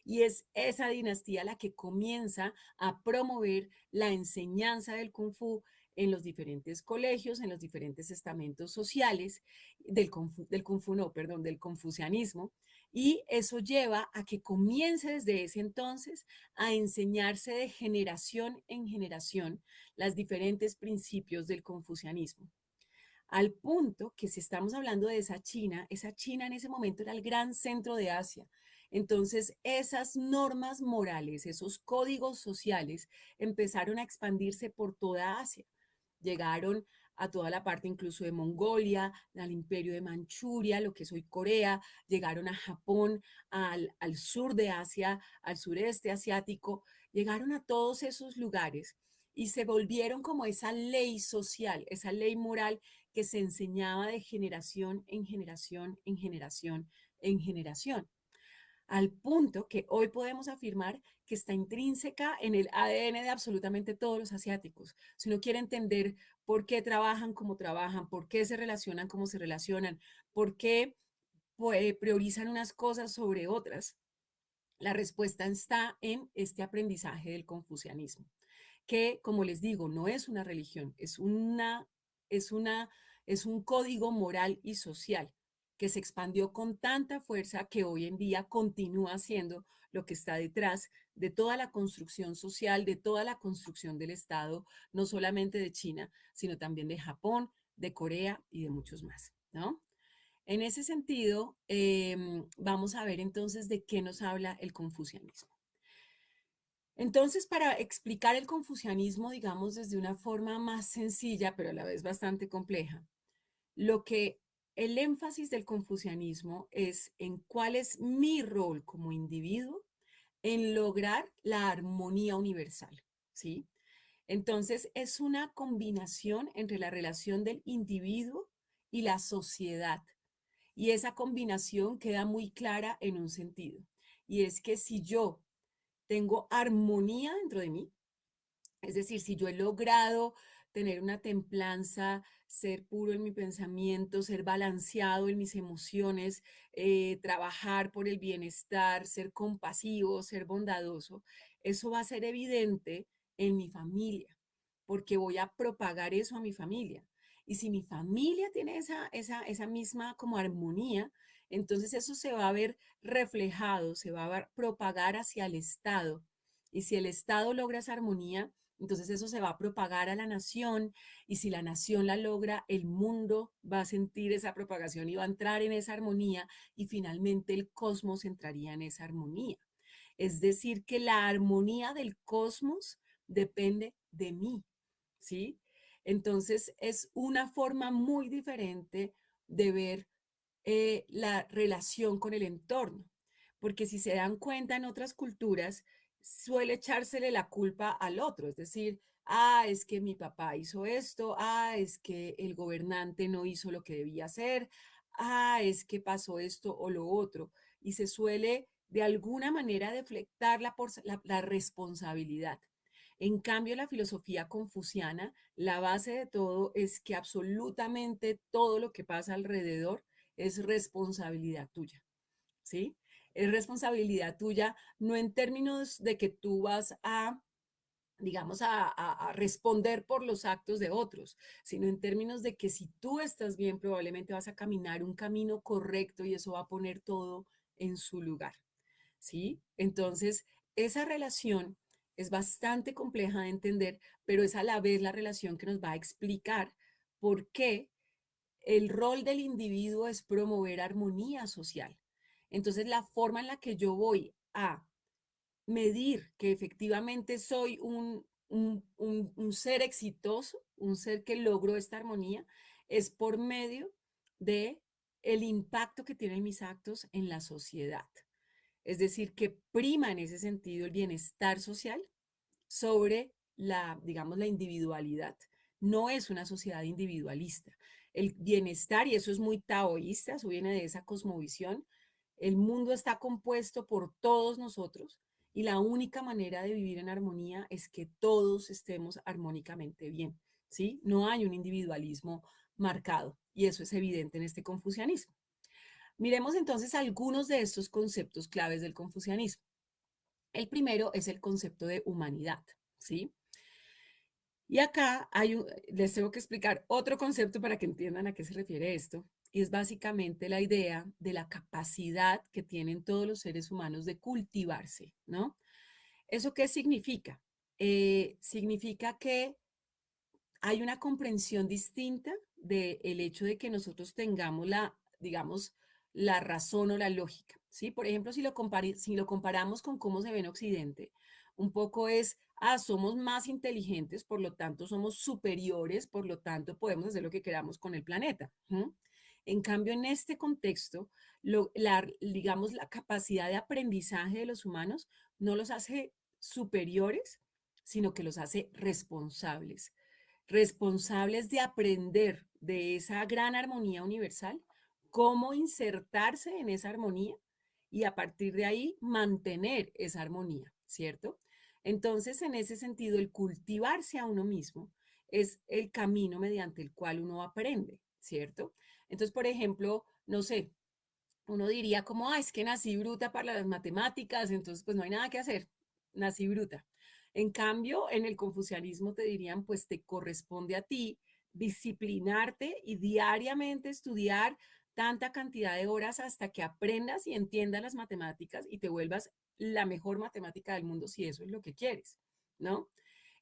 E: Y es esa dinastía la que comienza a promover la enseñanza del Kung Fu en los diferentes colegios, en los diferentes estamentos sociales del Kung Fu, no, perdón, del confucianismo. Y eso lleva a que comience desde ese entonces a enseñarse de generación en generación los diferentes principios del confucianismo. al punto que si estamos hablando de esa China en ese momento era el gran centro de Asia. Entonces, esas normas morales, esos códigos sociales empezaron a expandirse por toda Asia. Llegaron a toda la parte incluso de Mongolia, al imperio de Manchuria, lo que es hoy Corea, llegaron a Japón, al sur de Asia, al sureste asiático, llegaron a todos esos lugares y se volvieron como esa ley social, esa ley moral que se enseñaba de generación en generación, en generación, en generación, al punto que hoy podemos afirmar que está intrínseca en el ADN de absolutamente todos los asiáticos. Si uno quiere entender por qué trabajan como trabajan, por qué se relacionan como se relacionan, por qué priorizan unas cosas sobre otras, la respuesta está en este aprendizaje del confucianismo, que, como les digo, no es una religión, es una, es un código moral y social que se expandió con tanta fuerza que hoy en día continúa siendo lo que está detrás de toda la construcción social, de toda la construcción del Estado, no solamente de China, sino también de Japón, de Corea y de muchos más, ¿no? En ese sentido, vamos a ver entonces de qué nos habla el confucianismo. Entonces, para explicar el confucianismo, digamos, desde una forma más sencilla, pero a la vez bastante compleja, lo que el énfasis del confucianismo es en cuál es mi rol como individuo en lograr la armonía universal, ¿sí? Entonces, es una combinación entre la relación del individuo y la sociedad. Y esa combinación queda muy clara en un sentido. Y es que si yo tengo armonía dentro de mí, es decir, si yo he logrado tener una templanza, ser puro en mi pensamiento, ser balanceado en mis emociones, trabajar por el bienestar, ser compasivo, ser bondadoso, eso va a ser evidente en mi familia, porque voy a propagar eso a mi familia. Y si mi familia tiene esa misma como armonía, entonces eso se va a ver reflejado, se va a ver, propagar hacia el Estado. Y si el Estado logra esa armonía, entonces eso se va a propagar a la nación y si la nación la logra, el mundo va a sentir esa propagación y va a entrar en esa armonía y finalmente el cosmos entraría en esa armonía. Es decir, que la armonía del cosmos depende de mí, ¿sí? Entonces es una forma muy diferente de ver la relación con el entorno, porque si se dan cuenta en otras culturas, suele echársele la culpa al otro, es decir, es que mi papá hizo esto, es que el gobernante no hizo lo que debía hacer, es que pasó esto o lo otro, y se suele de alguna manera deflectar la responsabilidad. En cambio, la filosofía confuciana, la base de todo es que absolutamente todo lo que pasa alrededor es responsabilidad tuya, ¿sí? Es responsabilidad tuya, no en términos de que tú vas a, digamos, a responder por los actos de otros, sino en términos de que si tú estás bien, probablemente vas a caminar un camino correcto y eso va a poner todo en su lugar, ¿sí? Entonces, esa relación es bastante compleja de entender, pero es a la vez la relación que nos va a explicar por qué el rol del individuo es promover armonía social. Entonces, la forma en la que yo voy a medir que efectivamente soy un ser exitoso, un ser que logró esta armonía, es por medio de el impacto que tienen mis actos en la sociedad. Es decir, que prima en ese sentido el bienestar social sobre digamos, la individualidad. No es una sociedad individualista. El bienestar, y eso es muy taoísta, eso viene de esa cosmovisión, el mundo está compuesto por todos nosotros y la única manera de vivir en armonía es que todos estemos armónicamente bien, ¿sí? No hay un individualismo marcado y eso es evidente en este confucianismo. Miremos entonces algunos de estos conceptos claves del confucianismo. El primero es el concepto de humanidad, ¿sí? Y acá les tengo que explicar otro concepto para que entiendan a qué se refiere esto, y es básicamente la idea de la capacidad que tienen todos los seres humanos de cultivarse, ¿no? ¿Eso qué significa? Significa que hay una comprensión distinta del hecho de que nosotros tengamos la, digamos, la razón o la lógica, ¿sí? Por ejemplo, si lo comparamos con cómo se ve en Occidente, un poco es, somos más inteligentes, por lo tanto somos superiores, por lo tanto podemos hacer lo que queramos con el planeta. En cambio, en este contexto, digamos, la capacidad de aprendizaje de los humanos no los hace superiores, sino que los hace responsables. Responsables de aprender de esa gran armonía universal, cómo insertarse en esa armonía y a partir de ahí mantener esa armonía, ¿cierto? Entonces, en ese sentido, el cultivarse a uno mismo es el camino mediante el cual uno aprende, ¿cierto? Entonces, por ejemplo, no sé, uno diría como, es que nací bruta para las matemáticas, entonces pues no hay nada que hacer, nací bruta. En cambio, en el confucianismo te dirían, pues te corresponde a ti disciplinarte y diariamente estudiar tanta cantidad de horas hasta que aprendas y entiendas las matemáticas y te vuelvas la mejor matemática del mundo si eso es lo que quieres, ¿no?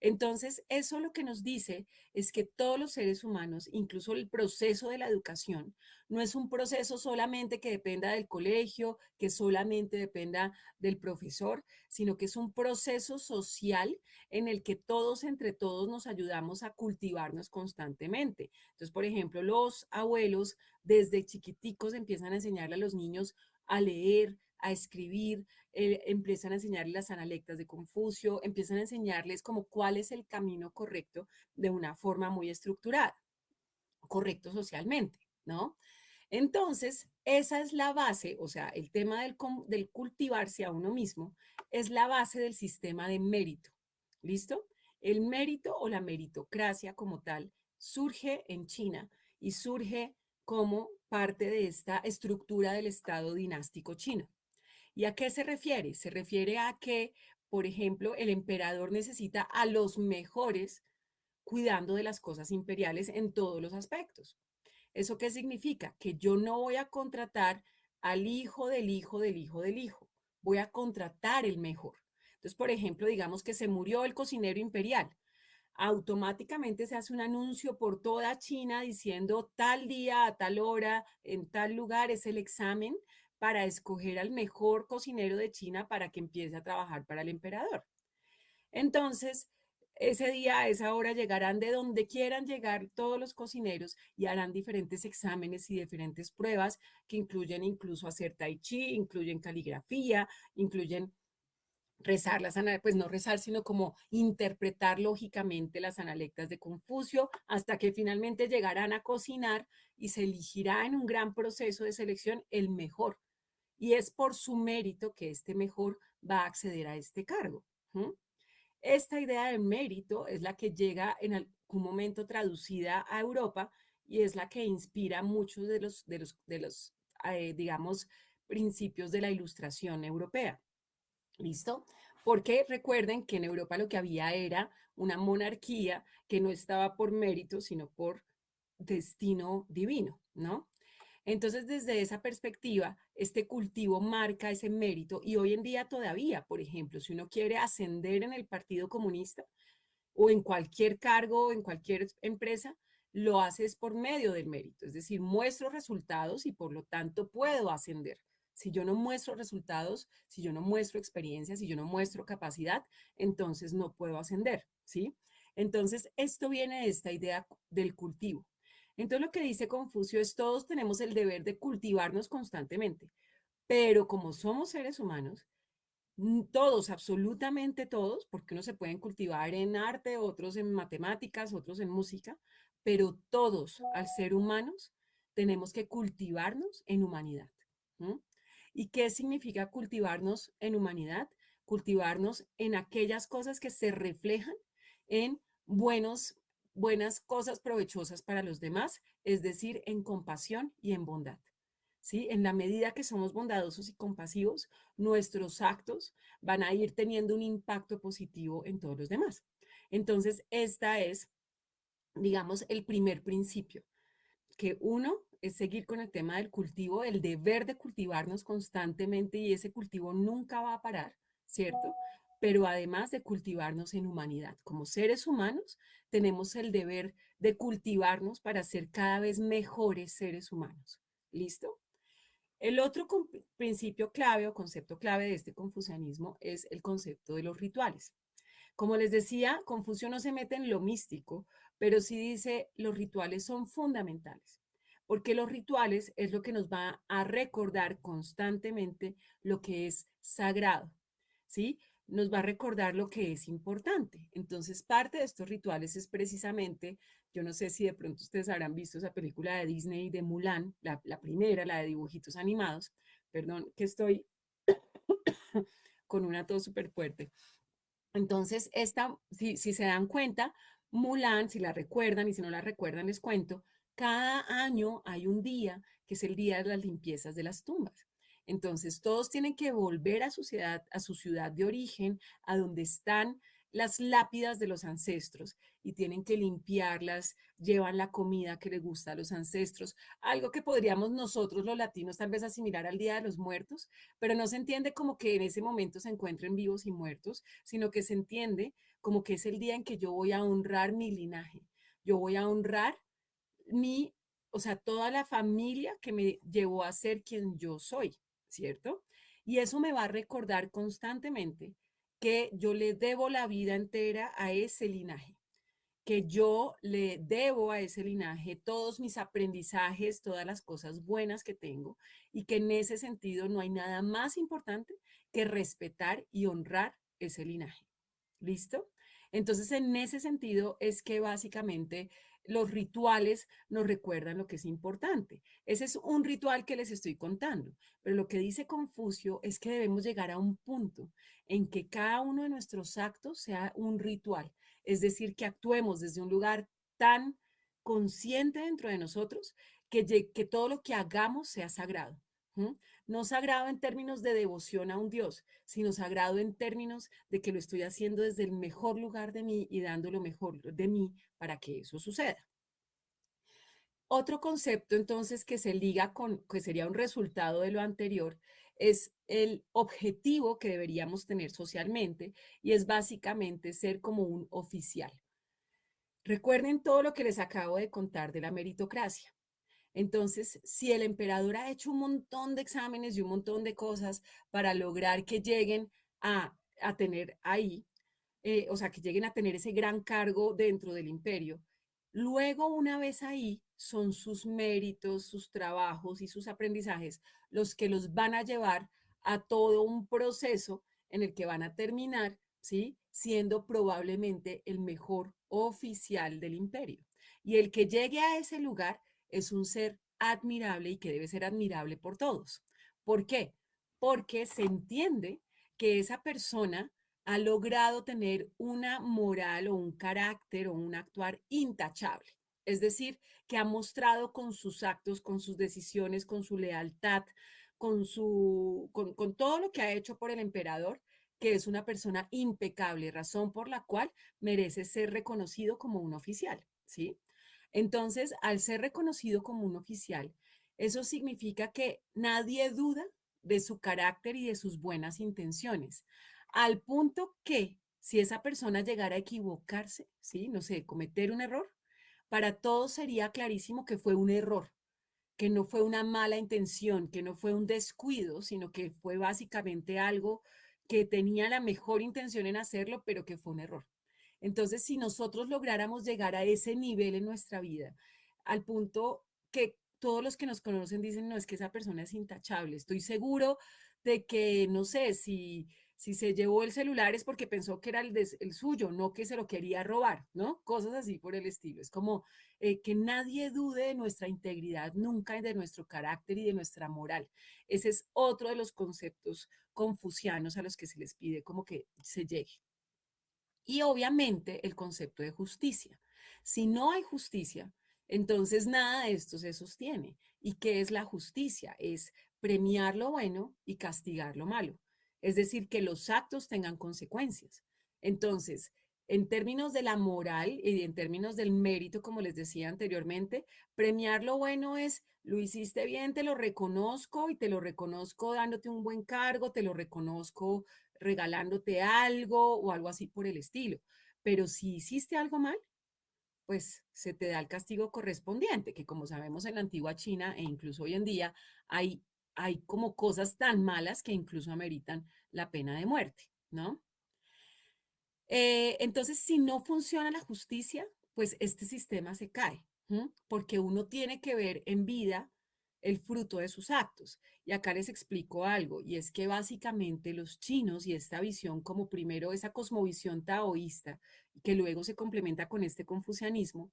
E: Entonces, eso lo que nos dice es que todos los seres humanos, incluso el proceso de la educación, no es un proceso solamente que dependa del colegio, que solamente dependa del profesor, sino que es un proceso social en el que todos entre todos nos ayudamos a cultivarnos constantemente. Entonces, por ejemplo, los abuelos desde chiquiticos empiezan a enseñarle a los niños a leer, a escribir, empiezan a enseñarles las analectas de Confucio, empiezan a enseñarles como cuál es el camino correcto de una forma muy estructurada, correcto socialmente, ¿no? Entonces, esa es la base, o sea, el tema del cultivarse a uno mismo es la base del sistema de mérito. ¿Listo? El mérito o la meritocracia como tal surge en China y surge como parte de esta estructura del Estado dinástico chino. ¿Y a qué se refiere? Se refiere a que, por ejemplo, el emperador necesita a los mejores cuidando de las cosas imperiales en todos los aspectos. ¿Eso qué significa? Que yo no voy a contratar al hijo del hijo del hijo del hijo, voy a contratar el mejor. Entonces, por ejemplo, digamos que se murió el cocinero imperial. Automáticamente se hace un anuncio por toda China diciendo tal día, a tal hora, en tal lugar es el examen para escoger al mejor cocinero de China para que empiece a trabajar para el emperador. Entonces, ese día, a esa hora, llegarán de donde quieran llegar todos los cocineros y harán diferentes exámenes y diferentes pruebas que incluyen incluso hacer tai chi, incluyen caligrafía, incluyen rezar las analectas, pues no rezar, sino como interpretar lógicamente las analectas de Confucio, hasta que finalmente llegarán a cocinar y se elegirá en un gran proceso de selección el mejor. Y es por su mérito que este mejor va a acceder a este cargo. Esta idea de mérito es la que llega en algún momento traducida a Europa y es la que inspira muchos de los digamos, principios de la ilustración europea. ¿Listo? Porque recuerden que en Europa lo que había era una monarquía que no estaba por mérito, sino por destino divino, ¿no? Entonces, desde esa perspectiva, este cultivo marca ese mérito y hoy en día todavía, por ejemplo, si uno quiere ascender en el Partido Comunista o en cualquier cargo, en cualquier empresa, lo haces por medio del mérito, es decir, muestro resultados y por lo tanto puedo ascender. Si yo no muestro resultados, si yo no muestro experiencia, si yo no muestro capacidad, entonces no puedo ascender, ¿sí? Entonces, esto viene de esta idea del cultivo. Entonces, lo que dice Confucio es todos tenemos el deber de cultivarnos constantemente, pero como somos seres humanos, todos, absolutamente todos, porque unos se pueden cultivar en arte, otros en matemáticas, otros en música, pero todos, al ser humanos, tenemos que cultivarnos en humanidad. ¿Y qué significa cultivarnos en humanidad? Cultivarnos en aquellas cosas que se reflejan en buenas cosas provechosas para los demás, es decir, en compasión y en bondad. ¿Sí? En la medida que somos bondadosos y compasivos, nuestros actos van a ir teniendo un impacto positivo en todos los demás. Entonces, esta es, digamos, el primer principio, que uno es seguir con el tema del cultivo, el deber de cultivarnos constantemente y ese cultivo nunca va a parar, ¿cierto? pero además de cultivarnos en humanidad. Como seres humanos, tenemos el deber de cultivarnos para ser cada vez mejores seres humanos. ¿Listo? El otro principio clave o concepto clave de este confucianismo es el concepto de los rituales. Como les decía, Confucio no se mete en lo místico, pero sí dice los rituales son fundamentales, porque los rituales es lo que nos va a recordar constantemente lo que es sagrado, ¿sí? Nos va a recordar lo que es importante. Entonces, parte de estos rituales es precisamente, yo no sé si de pronto ustedes habrán visto esa película de Disney de Mulan, la primera, la de dibujitos animados, perdón, que estoy con una tos súper fuerte. Entonces, si se dan cuenta, Mulan, si la recuerdan y si no la recuerdan, les cuento, cada año hay un día que es el día de las limpiezas de las tumbas. Entonces, todos tienen que volver a su ciudad de origen, a donde están las lápidas de los ancestros y tienen que limpiarlas, llevan la comida que les gusta a los ancestros, algo que podríamos nosotros los latinos tal vez asimilar al Día de los Muertos, pero no se entiende como que en ese momento se encuentren vivos y muertos, sino que se entiende como que es el día en que yo voy a honrar mi linaje, yo voy a honrar mi, o sea, toda la familia que me llevó a ser quien yo soy, ¿cierto? Y eso me va a recordar constantemente que yo le debo la vida entera a ese linaje, que yo le debo a ese linaje todos mis aprendizajes, todas las cosas buenas que tengo y que en ese sentido no hay nada más importante que respetar y honrar ese linaje. ¿Listo? Entonces, en ese sentido es que básicamente los rituales nos recuerdan lo que es importante. Ese es un ritual que les estoy contando, pero lo que dice Confucio es que debemos llegar a un punto en que cada uno de nuestros actos sea un ritual, es decir, que actuemos desde un lugar tan consciente dentro de nosotros que todo lo que hagamos sea sagrado. ¿Mm? No sagrado en términos de devoción a un Dios, sino sagrado en términos de que lo estoy haciendo desde el mejor lugar de mí y dando lo mejor de mí para que eso suceda. Otro concepto entonces que se liga con, que sería un resultado de lo anterior, es el objetivo que deberíamos tener socialmente y es básicamente ser como un oficial. Recuerden todo lo que les acabo de contar de la meritocracia. Entonces, si el emperador ha hecho un montón de exámenes y un montón de cosas para lograr que lleguen a tener ahí, o sea, que lleguen a tener ese gran cargo dentro del imperio, luego una vez ahí son sus méritos, sus trabajos y sus aprendizajes los que los van a llevar a todo un proceso en el que van a terminar, ¿sí? Siendo probablemente el mejor oficial del imperio. Y el que llegue a ese lugar es un ser admirable y que debe ser admirable por todos. ¿Por qué? Porque se entiende que esa persona ha logrado tener una moral o un carácter o un actuar intachable. Es decir, que ha mostrado con sus actos, con sus decisiones, con su lealtad, con todo lo que ha hecho por el emperador, que es una persona impecable, razón por la cual merece ser reconocido como un oficial, ¿sí? Entonces, al ser reconocido como un oficial, eso significa que nadie duda de su carácter y de sus buenas intenciones, al punto que si esa persona llegara a equivocarse, ¿sí? No sé, cometer un error, para todos sería clarísimo que fue un error, que no fue una mala intención, que no fue un descuido, sino que fue básicamente algo que tenía la mejor intención en hacerlo, pero que fue un error. Entonces, si nosotros lográramos llegar a ese nivel en nuestra vida, al punto que todos los que nos conocen dicen, no, es que esa persona es intachable, estoy seguro de que, no sé, si se llevó el celular es porque pensó que era el suyo, no que se lo quería robar, ¿no? Cosas así por el estilo. Es como que nadie dude de nuestra integridad nunca y de nuestro carácter y de nuestra moral. Ese es otro de los conceptos confucianos a los que se les pide como que se llegue. Y obviamente el concepto de justicia. Si no hay justicia, entonces nada de esto se sostiene. ¿Y qué es la justicia? Es premiar lo bueno y castigar lo malo. Es decir, que los actos tengan consecuencias. Entonces, En términos de la moral y en términos del mérito, como les decía anteriormente, premiar lo bueno es, lo hiciste bien, te lo reconozco y te lo reconozco dándote un buen cargo, te lo reconozco regalándote algo o algo así por el estilo. Pero si hiciste algo mal, pues se te da el castigo correspondiente, que como sabemos en la antigua China e incluso hoy en día hay como cosas tan malas que incluso ameritan la pena de muerte, ¿no? Entonces, si no funciona la justicia, pues este sistema se cae, ¿m? Porque uno tiene que ver en vida el fruto de sus actos. Y acá les explico algo, y es que básicamente los chinos y esta visión como primero esa cosmovisión taoísta, que luego se complementa con este confucianismo,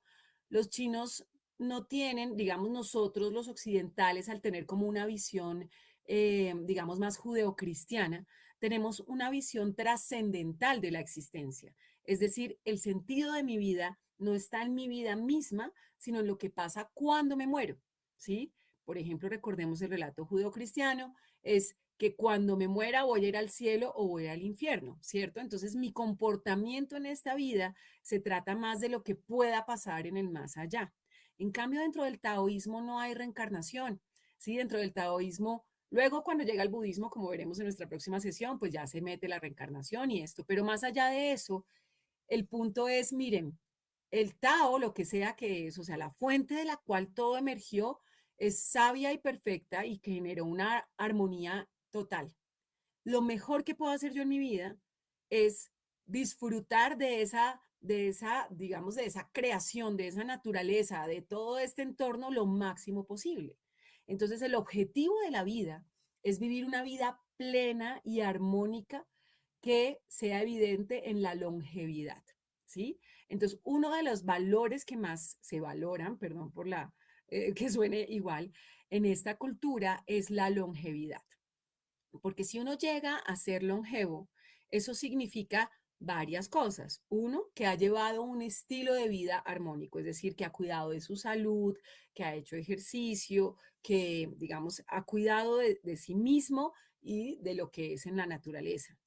E: los chinos no tienen, digamos nosotros los occidentales, al tener como una visión, digamos, más judeocristiana, tenemos una visión trascendental de la existencia. Es decir, el sentido de mi vida no está en mi vida misma, sino en lo que pasa cuando me muero, ¿sí? Por ejemplo, recordemos el relato judeocristiano, es que cuando me muera voy a ir al cielo o voy al infierno, ¿cierto? Entonces mi comportamiento en esta vida se trata más de lo que pueda pasar en el más allá. En cambio, dentro del taoísmo no hay reencarnación, ¿sí? Dentro del taoísmo, luego cuando llega el budismo, como veremos en nuestra próxima sesión, pues ya se mete la reencarnación y esto, pero más allá de eso, el punto es, miren, el Tao, lo que sea que es, o sea, la fuente de la cual todo emergió, es sabia y perfecta y que generó una armonía total. Lo mejor que puedo hacer yo en mi vida es disfrutar digamos, de esa creación, de esa naturaleza, de todo este entorno lo máximo posible. Entonces, el objetivo de la vida es vivir una vida plena y armónica que sea evidente en la longevidad, ¿sí? Entonces, uno de los valores que más se valoran, perdón por que suene igual, en esta cultura es la longevidad. Porque si uno llega a ser longevo, eso significa varias cosas. Uno, que ha llevado un estilo de vida armónico, es decir, que ha cuidado de su salud, que ha hecho ejercicio, que, digamos, ha cuidado de sí mismo y de lo que es en la naturaleza.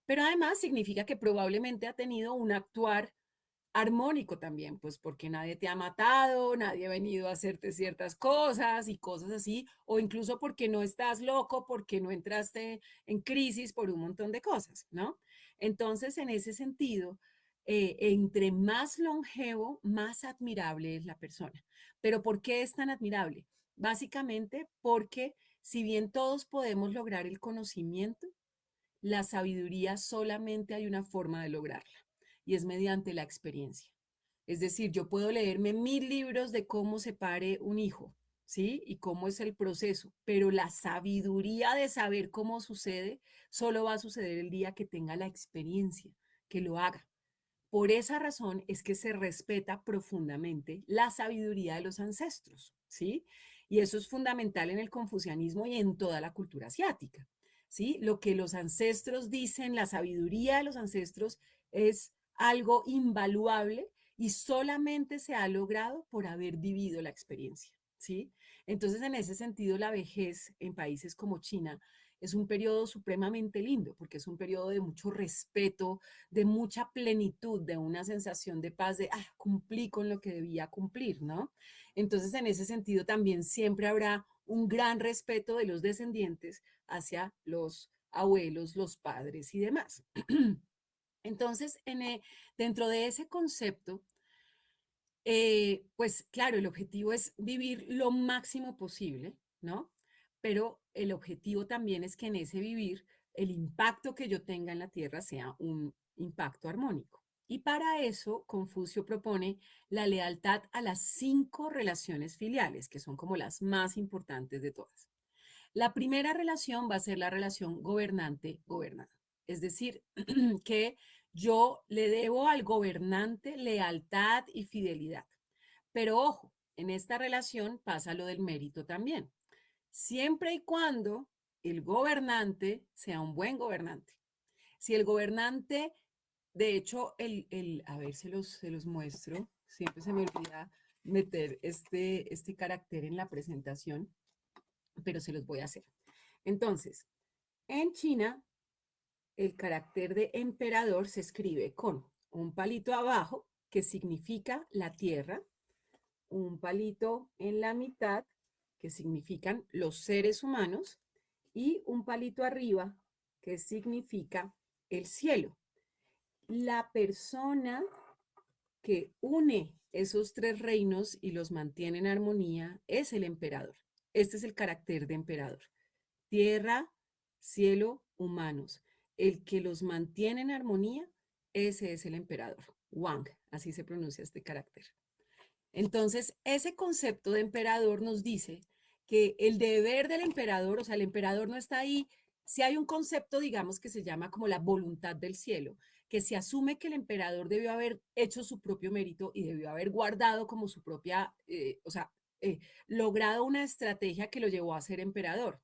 E: Pero además significa que probablemente ha tenido un actuar armónico también, pues porque nadie te ha matado, nadie ha venido a hacerte ciertas cosas y cosas así, o incluso porque no estás loco, porque no entraste en crisis por un montón de cosas, ¿no? Entonces, en ese sentido, entre más longevo, más admirable es la persona. Pero ¿por qué es tan admirable? Básicamente porque si bien todos podemos lograr el conocimiento, la sabiduría solamente hay una forma de lograrla y es mediante la experiencia. Es decir, yo puedo leerme 1000 libros de cómo se pare un hijo, ¿sí? Y cómo es el proceso, pero la sabiduría de saber cómo sucede solo va a suceder el día que tenga la experiencia, que lo haga. Por esa razón es que se respeta profundamente la sabiduría de los ancestros, ¿sí? Y eso es fundamental en el confucianismo y en toda la cultura asiática, ¿sí? Lo que los ancestros dicen, la sabiduría de los ancestros es algo invaluable y solamente se ha logrado por haber vivido la experiencia, ¿sí? Entonces, en ese sentido, la vejez en países como China es un periodo supremamente lindo porque es un periodo de mucho respeto, de mucha plenitud, de una sensación de paz, de, cumplí con lo que debía cumplir, ¿no? Entonces, en ese sentido, también siempre habrá un gran respeto de los descendientes hacia los abuelos, los padres y demás. Entonces, dentro de ese concepto, pues claro, el objetivo es vivir lo máximo posible, ¿no? Pero el objetivo también es que en ese vivir el impacto que yo tenga en la tierra sea un impacto armónico. Y para eso, Confucio propone la lealtad a las 5 relaciones filiales, que son como las más importantes de todas. La primera relación va a ser la relación gobernante-gobernado. Es decir, que yo le debo al gobernante lealtad y fidelidad. Pero ojo, en esta relación pasa lo del mérito también. Siempre y cuando el gobernante sea un buen gobernante. Si el gobernante, de hecho, a ver, se los muestro. Siempre se me olvida meter este carácter en la presentación, pero se los voy a hacer. Entonces, en China, el carácter de emperador se escribe con un palito abajo, que significa la tierra, un palito en la mitad, que significan los seres humanos, y un palito arriba, que significa el cielo. La persona que une esos tres reinos y los mantiene en armonía es el emperador. Este es el carácter de emperador. Tierra, cielo, humanos. El que los mantiene en armonía, ese es el emperador. Wang, así se pronuncia este carácter. Entonces, ese concepto de emperador nos dice que el deber del emperador, o sea, el emperador no está ahí. Si hay un concepto, digamos, que se llama como la voluntad del cielo, que se asume que el emperador debió haber hecho su propio mérito y debió haber guardado como su propia, logrado una estrategia que lo llevó a ser emperador.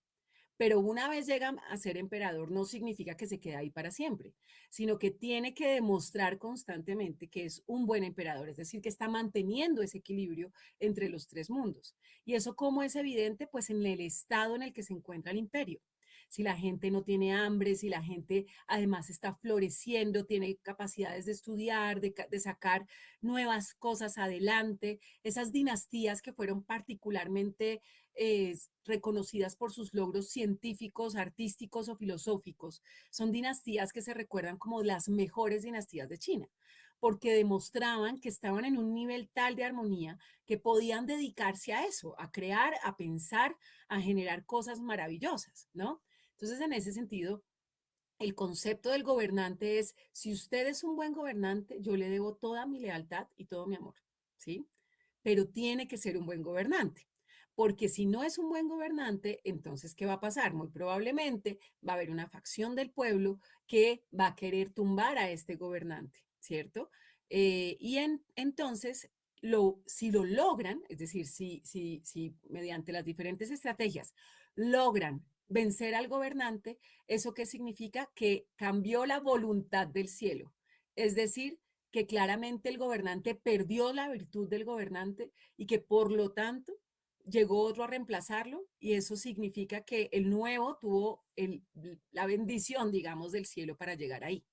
E: Pero una vez llega a ser emperador no significa que se quede ahí para siempre, sino que tiene que demostrar constantemente que es un buen emperador, es decir, que está manteniendo ese equilibrio entre los tres mundos. ¿Y eso cómo es evidente? Pues en el estado en el que se encuentra el imperio. Si la gente no tiene hambre, si la gente además está floreciendo, tiene capacidades de estudiar, de sacar nuevas cosas adelante, esas dinastías que fueron particularmente reconocidas por sus logros científicos, artísticos o filosóficos. Son dinastías que se recuerdan como las mejores dinastías de China, porque demostraban que estaban en un nivel tal de armonía que podían dedicarse a eso, a crear, a pensar, a generar cosas maravillosas, ¿no? Entonces, en ese sentido, el concepto del gobernante es, si usted es un buen gobernante, yo le debo toda mi lealtad y todo mi amor, ¿sí? Pero tiene que ser un buen gobernante, porque si no es un buen gobernante, entonces, ¿qué va a pasar? Muy probablemente va a haber una facción del pueblo que va a querer tumbar a este gobernante, ¿cierto? Entonces, si lo logran, es decir, si mediante las diferentes estrategias logran vencer al gobernante, ¿eso qué significa? Que cambió la voluntad del cielo. Es decir, que claramente el gobernante perdió la virtud del gobernante y que por lo tanto llegó otro a reemplazarlo y eso significa que el nuevo tuvo la bendición, digamos, del cielo para llegar ahí.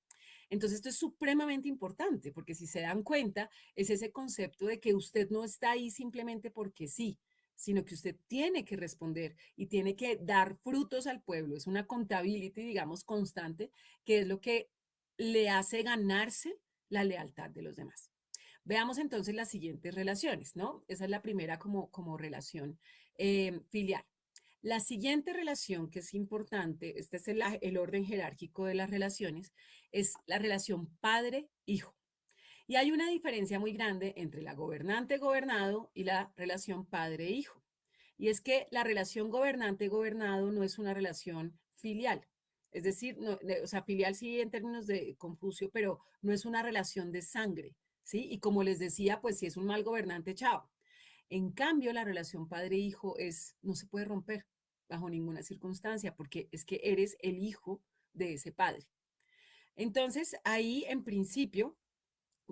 E: Entonces, esto es supremamente importante porque si se dan cuenta, es ese concepto de que usted no está ahí simplemente porque sí, sino que usted tiene que responder y tiene que dar frutos al pueblo. Es una accountability, digamos, constante, que es lo que le hace ganarse la lealtad de los demás. Veamos entonces las siguientes relaciones, ¿no? Esa es la primera como relación filial. La siguiente relación que es importante, este es el orden jerárquico de las relaciones, es la relación padre-hijo. Y hay una diferencia muy grande entre la gobernante-gobernado y la relación padre-hijo. Y es que la relación gobernante-gobernado no es una relación filial. Es decir, no, o sea, filial sí en términos de Confucio, pero no es una relación de sangre, ¿sí? Y como les decía, pues si es un mal gobernante, chao. En cambio, la relación padre-hijo no se puede romper bajo ninguna circunstancia, porque es que eres el hijo de ese padre. Entonces, ahí en principio,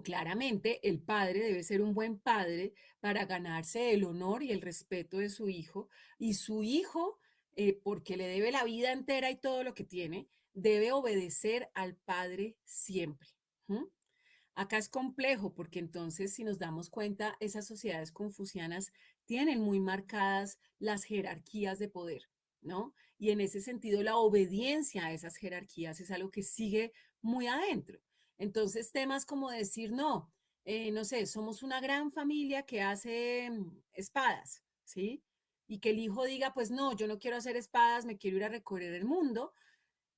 E: claramente el padre debe ser un buen padre para ganarse el honor y el respeto de su hijo, y su hijo, porque le debe la vida entera y todo lo que tiene, debe obedecer al padre siempre. ¿Mm? Acá es complejo porque entonces, si nos damos cuenta, esas sociedades confucianas tienen muy marcadas las jerarquías de poder, ¿no? Y en ese sentido, la obediencia a esas jerarquías es algo que sigue muy adentro. Entonces, temas como decir, no, no sé, somos una gran familia que hace espadas, ¿sí? Y que el hijo diga, pues no, yo no quiero hacer espadas, me quiero ir a recorrer el mundo,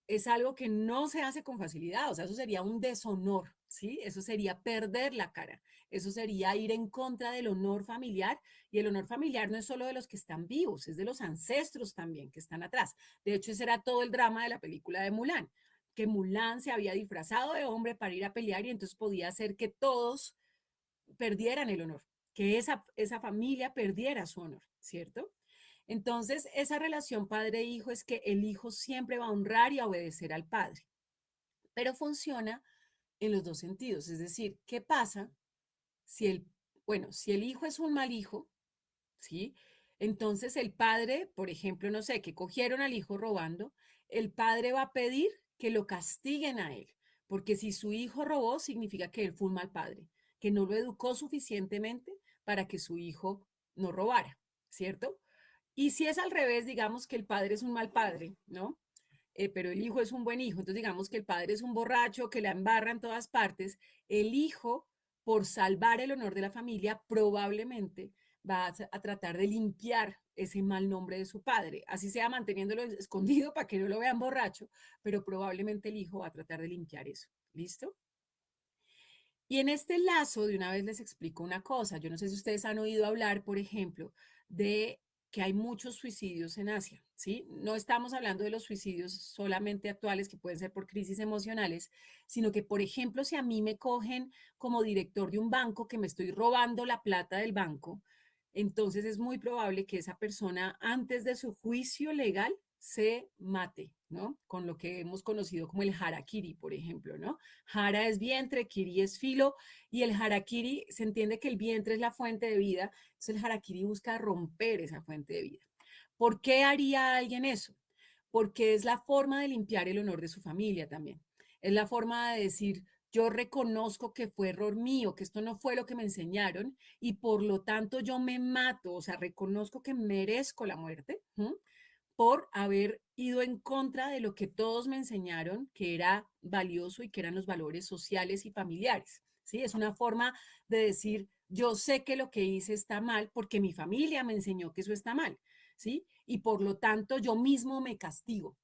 E: es algo que no se hace con facilidad, o sea, eso sería un deshonor, ¿sí? Eso sería perder la cara, eso sería ir en contra del honor familiar, y el honor familiar no es solo de los que están vivos, es de los ancestros también que están atrás. De hecho, ese era todo el drama de la película de Mulan, que Mulan se había disfrazado de hombre para ir a pelear y entonces podía hacer que todos perdieran el honor, que esa familia perdiera su honor, ¿cierto? Entonces, esa relación padre-hijo es que el hijo siempre va a honrar y a obedecer al padre, pero funciona en los dos sentidos. Es decir, ¿qué pasa si el hijo es un mal hijo, ¿sí? Entonces el padre, por ejemplo, no sé, que cogieron al hijo robando, el padre va a pedir que lo castiguen a él, porque si su hijo robó, significa que él fue un mal padre, que no lo educó suficientemente para que su hijo no robara, ¿cierto? Y si es al revés, digamos que el padre es un mal padre, ¿no? Pero el hijo es un buen hijo. Entonces digamos que el padre es un borracho que la embarra en todas partes. El hijo, por salvar el honor de la familia, probablemente va a tratar de limpiar ese mal nombre de su padre, así sea manteniéndolo escondido para que no lo vean borracho, pero probablemente el hijo va a tratar de limpiar eso. ¿Listo? Y en este lazo, de una vez les explico una cosa. Yo no sé si ustedes han oído hablar, por ejemplo, de que hay muchos suicidios en Asia, ¿sí? No estamos hablando de los suicidios solamente actuales que pueden ser por crisis emocionales, sino que, por ejemplo, si a mí me cogen como director de un banco que me estoy robando la plata del banco, entonces es muy probable que esa persona antes de su juicio legal se mate, ¿no? Con lo que hemos conocido como el harakiri, por ejemplo, ¿no? Hara es vientre, kiri es filo, y el harakiri se entiende que el vientre es la fuente de vida, entonces el harakiri busca romper esa fuente de vida. ¿Por qué haría alguien eso? Porque es la forma de limpiar el honor de su familia también. Es la forma de decir, yo reconozco que fue error mío, que esto no fue lo que me enseñaron y por lo tanto yo me mato, o sea, reconozco que merezco la muerte. Por haber ido en contra de lo que todos me enseñaron que era valioso y que eran los valores sociales y familiares. ¿Sí? Es una forma de decir, yo sé que lo que hice está mal porque mi familia me enseñó que eso está mal, ¿sí? Y por lo tanto yo mismo me castigo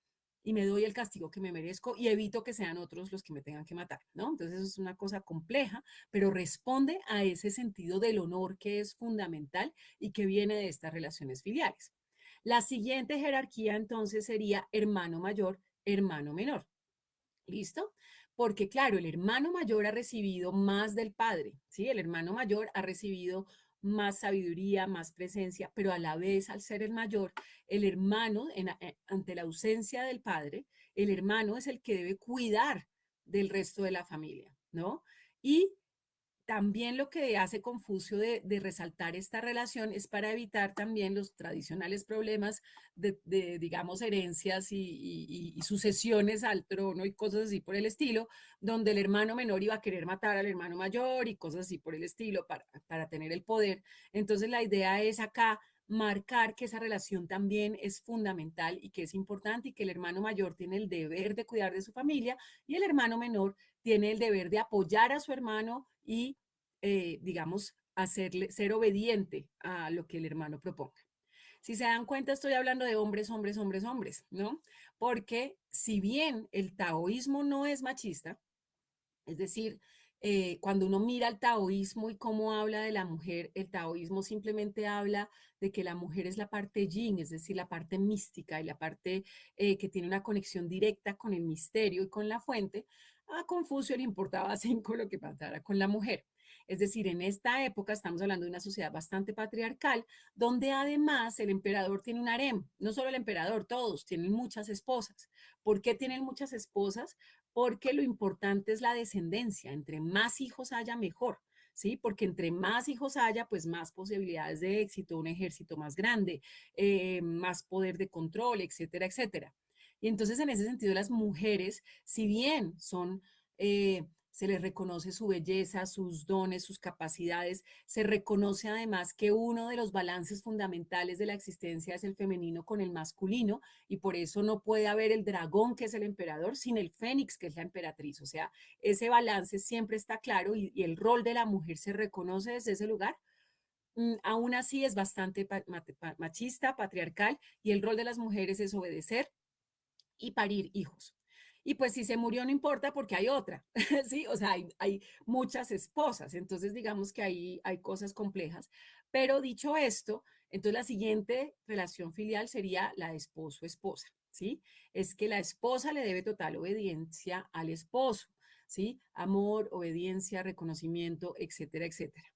E: y me doy el castigo que me merezco y evito que sean otros los que me tengan que matar, ¿no? Entonces eso es una cosa compleja, pero responde a ese sentido del honor que es fundamental y que viene de estas relaciones filiales. La siguiente jerarquía entonces sería hermano mayor, hermano menor. ¿Listo? Porque claro, el hermano mayor ha recibido más del padre, ¿sí? El hermano mayor ha recibido más sabiduría, más presencia, pero a la vez, al ser el mayor, el hermano, ante la ausencia del padre, el hermano es el que debe cuidar del resto de la familia, ¿no? Y también lo que hace Confucio de resaltar esta relación es para evitar también los tradicionales problemas digamos, herencias y sucesiones al trono y cosas así por el estilo, donde el hermano menor iba a querer matar al hermano mayor y cosas así por el estilo para tener el poder. Entonces la idea es acá marcar que esa relación también es fundamental y que es importante y que el hermano mayor tiene el deber de cuidar de su familia y el hermano menor tiene el deber de apoyar a su hermano y, digamos, ser obediente a lo que el hermano proponga. Si se dan cuenta, estoy hablando de hombres, hombres, hombres, hombres, ¿no? Porque si bien el taoísmo no es machista, es decir, cuando uno mira el taoísmo y cómo habla de la mujer, el taoísmo simplemente habla de que la mujer es la parte yin, es decir, la parte mística y la parte que tiene una conexión directa con el misterio y con la fuente. A Confucio le importaba cinco lo que pasara con la mujer. Es decir, en esta época estamos hablando de una sociedad bastante patriarcal, donde además el emperador tiene un harem, no solo el emperador, todos tienen muchas esposas. ¿Por qué tienen muchas esposas? Porque lo importante es la descendencia, entre más hijos haya, mejor, ¿sí? Porque entre más hijos haya, pues más posibilidades de éxito, un ejército más grande, más poder de control, etcétera, etcétera. Y entonces en ese sentido las mujeres, si bien son se les reconoce su belleza, sus dones, sus capacidades. Se reconoce además que uno de los balances fundamentales de la existencia es el femenino con el masculino y por eso no puede haber el dragón que es el emperador sin el fénix que es la emperatriz. O sea, ese balance siempre está claro y el rol de la mujer se reconoce desde ese lugar. Aún así es bastante machista, patriarcal y el rol de las mujeres es obedecer y parir hijos. Y pues si se murió no importa porque hay otra, ¿sí? O sea, hay muchas esposas, entonces digamos que ahí hay cosas complejas. Pero dicho esto, entonces la siguiente relación filial sería la esposo-esposa, ¿sí? Es que la esposa le debe total obediencia al esposo, ¿sí? Amor, obediencia, reconocimiento, etcétera, etcétera.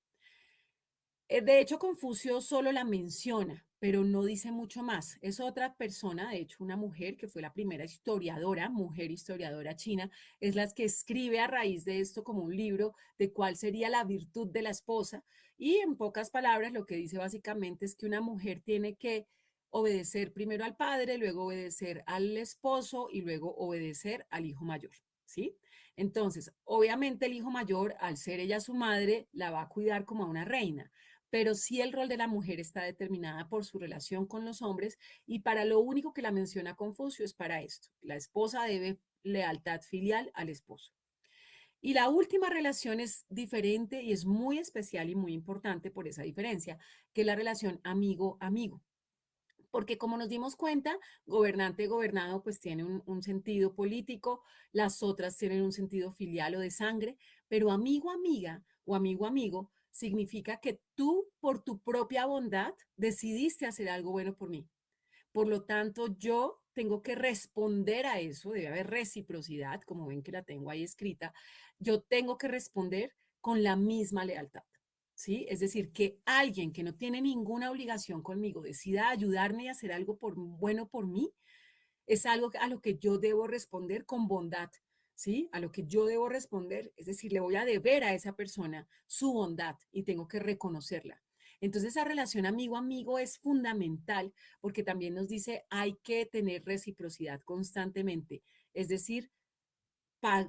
E: De hecho, Confucio solo la menciona, pero no dice mucho más. Es otra persona, de hecho, una mujer que fue la primera historiadora, mujer historiadora china, es la que escribe a raíz de esto como un libro de cuál sería la virtud de la esposa. Y en pocas palabras, lo que dice básicamente es que una mujer tiene que obedecer primero al padre, luego obedecer al esposo y luego obedecer al hijo mayor. ¿sí? Entonces, obviamente el hijo mayor, al ser ella su madre, la va a cuidar como a una reina, pero sí el rol de la mujer está determinada por su relación con los hombres y para lo único que la menciona Confucio es para esto. La esposa debe lealtad filial al esposo. Y la última relación es diferente y es muy especial y muy importante por esa diferencia, que es la relación amigo-amigo. Porque como nos dimos cuenta, gobernante-gobernado pues tiene un sentido político, las otras tienen un sentido filial o de sangre, pero amigo-amiga o amigo-amigo significa que tú por tu propia bondad decidiste hacer algo bueno por mí. Por lo tanto, yo tengo que responder a eso, debe haber reciprocidad, como ven que la tengo ahí escrita, yo tengo que responder con la misma lealtad, ¿sí? Es decir, que alguien que no tiene ninguna obligación conmigo decida ayudarme y hacer algo bueno por mí, es algo a lo que yo debo responder con bondad, ¿sí? A lo que yo debo responder, es decir, le voy a deber a esa persona su bondad y tengo que reconocerla. Entonces, esa relación amigo-amigo es fundamental porque también nos dice hay que tener reciprocidad constantemente, es decir,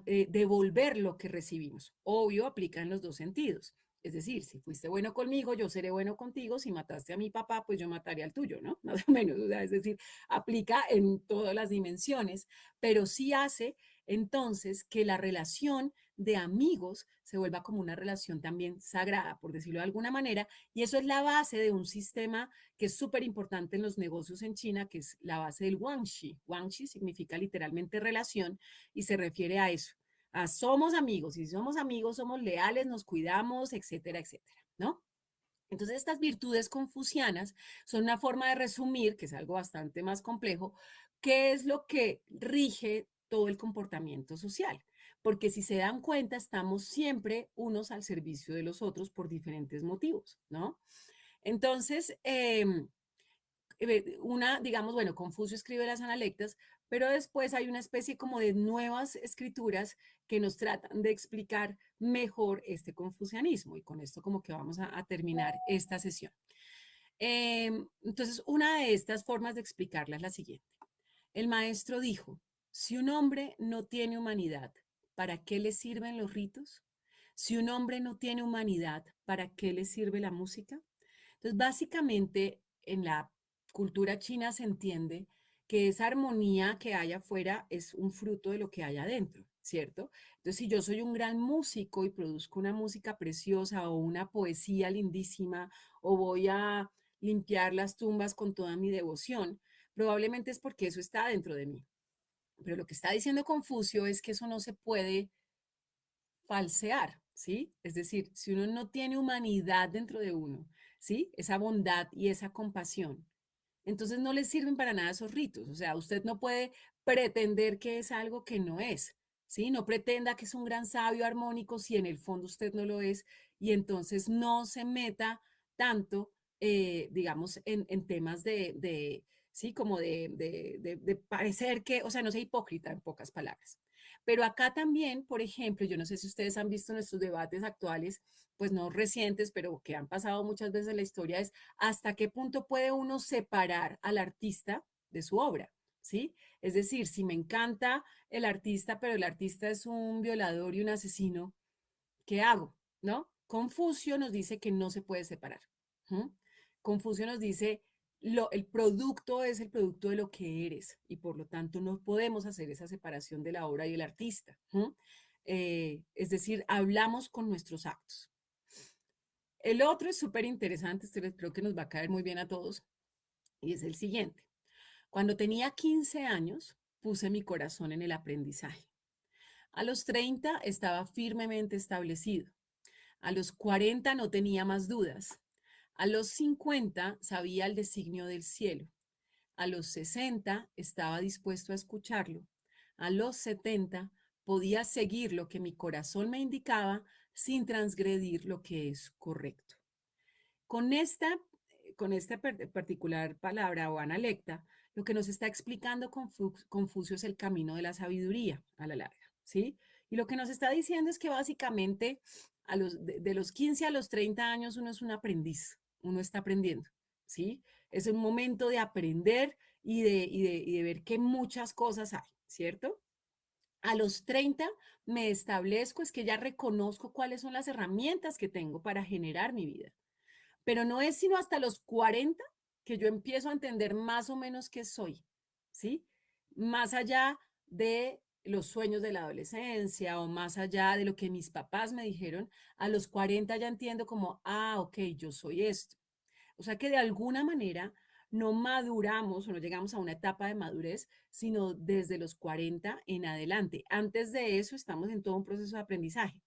E: devolver lo que recibimos. Obvio, aplica en los dos sentidos. Es decir, si fuiste bueno conmigo, yo seré bueno contigo. Si mataste a mi papá, pues yo mataré al tuyo, ¿no? Más o menos. O sea, es decir, aplica en todas las dimensiones, pero sí hace entonces que la relación de amigos se vuelva como una relación también sagrada, por decirlo de alguna manera, y eso es la base de un sistema que es súper importante en los negocios en China, que es la base del Guanxi. Guanxi significa literalmente relación y se refiere a eso, a somos amigos, y si somos amigos, somos leales, nos cuidamos, etcétera, etcétera, ¿no? Entonces, estas virtudes confucianas son una forma de resumir, que es algo bastante más complejo, qué es lo que rige todo el comportamiento social. Porque si se dan cuenta, estamos siempre unos al servicio de los otros por diferentes motivos, ¿no? Entonces, digamos, bueno, Confucio escribe las analectas, pero después hay una especie como de nuevas escrituras que nos tratan de explicar mejor este confucianismo y con esto como que vamos a terminar esta sesión. Entonces, una de estas formas de explicarla es la siguiente. El maestro dijo, si un hombre no tiene humanidad, ¿para qué le sirven los ritos? Si un hombre no tiene humanidad, ¿para qué le sirve la música? Entonces, básicamente, en la cultura china se entiende que esa armonía que hay afuera es un fruto de lo que hay adentro, ¿cierto? Entonces, si yo soy un gran músico y produzco una música preciosa o una poesía lindísima o voy a limpiar las tumbas con toda mi devoción, probablemente es porque eso está dentro de mí. Pero lo que está diciendo Confucio es que eso no se puede falsear, ¿sí? Es decir, si uno no tiene humanidad dentro de uno, ¿sí? Esa bondad y esa compasión, entonces no le sirven para nada esos ritos. O sea, usted no puede pretender que es algo que no es, ¿sí? No pretenda que es un gran sabio armónico si en el fondo usted no lo es y entonces no se meta tanto, digamos, en temas sí, como de parecer que, o sea, no sea hipócrita en pocas palabras. Pero acá también, por ejemplo, yo no sé si ustedes han visto nuestros debates actuales, pues no recientes, pero que han pasado muchas veces en la historia, es hasta qué punto puede uno separar al artista de su obra, ¿sí? Es decir, si me encanta el artista, pero el artista es un violador y un asesino, ¿qué hago? ¿No? Confucio nos dice que no se puede separar. ¿Mm? Confucio nos dice, el producto es el producto de lo que eres y por lo tanto no podemos hacer esa separación de la obra y el artista. Es decir, hablamos con nuestros actos. El otro es súper interesante, este creo que nos va a caer muy bien a todos, y es el siguiente. Cuando tenía 15 años, puse mi corazón en el aprendizaje. A los 30 estaba firmemente establecido. A los 40 no tenía más dudas. A los 50 sabía el designio del cielo. A los 60 estaba dispuesto a escucharlo. A los 70 podía seguir lo que mi corazón me indicaba sin transgredir lo que es correcto. Con esta particular palabra o analecta, lo que nos está explicando Confucio es el camino de la sabiduría a la larga, ¿sí? Y lo que nos está diciendo es que básicamente de los 15 a los 30 años uno es un aprendiz, uno está aprendiendo, ¿sí? Es un momento de aprender y de ver que muchas cosas hay, ¿cierto? A los 30 me establezco, es que ya reconozco cuáles son las herramientas que tengo para generar mi vida. Pero no es sino hasta los 40 que yo empiezo a entender más o menos qué soy, ¿sí? Más allá de los sueños de la adolescencia o más allá de lo que mis papás me dijeron, a los 40 ya entiendo como, ok, yo soy esto. O sea que de alguna manera no maduramos o no llegamos a una etapa de madurez, sino desde los 40 en adelante. Antes de eso estamos en todo un proceso de aprendizaje.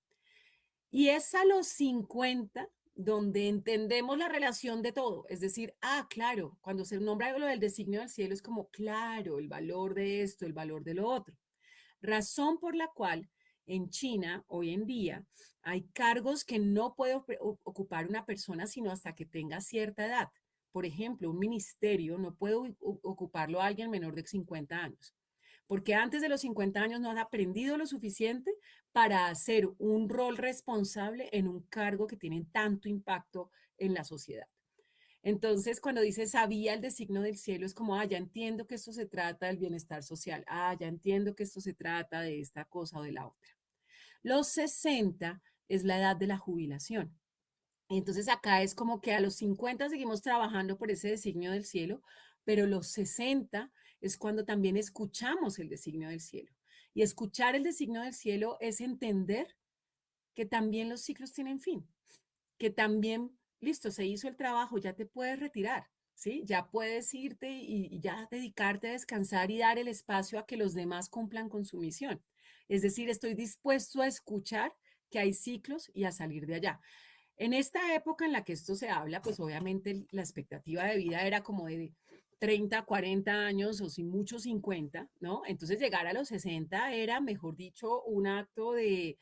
E: Y es a los 50 donde entendemos la relación de todo. Es decir, claro, cuando se nombra lo del designio del cielo es como, claro, el valor de esto, el valor de lo otro. Razón por la cual en China hoy en día hay cargos que no puede ocupar una persona sino hasta que tenga cierta edad. Por ejemplo, un ministerio no puede ocuparlo a alguien menor de 50 años, porque antes de los 50 años no has aprendido lo suficiente para hacer un rol responsable en un cargo que tiene tanto impacto en la sociedad. Entonces, cuando dice sabía el designio del cielo, es como, ya entiendo que esto se trata del bienestar social, ya entiendo que esto se trata de esta cosa o de la otra. Los 60 es la edad de la jubilación. Entonces, acá es como que a los 50 seguimos trabajando por ese designio del cielo, pero los 60 es cuando también escuchamos el designio del cielo. Y escuchar el designio del cielo es entender que también los ciclos tienen fin, que también, listo, se hizo el trabajo, ya te puedes retirar, ¿sí? Ya puedes irte y ya dedicarte a descansar y dar el espacio a que los demás cumplan con su misión. Es decir, estoy dispuesto a escuchar que hay ciclos y a salir de allá. En esta época en la que esto se habla, pues obviamente la expectativa de vida era como de 30, 40 años o sin mucho 50, ¿no? Entonces llegar a los 60 era, mejor dicho, un acto de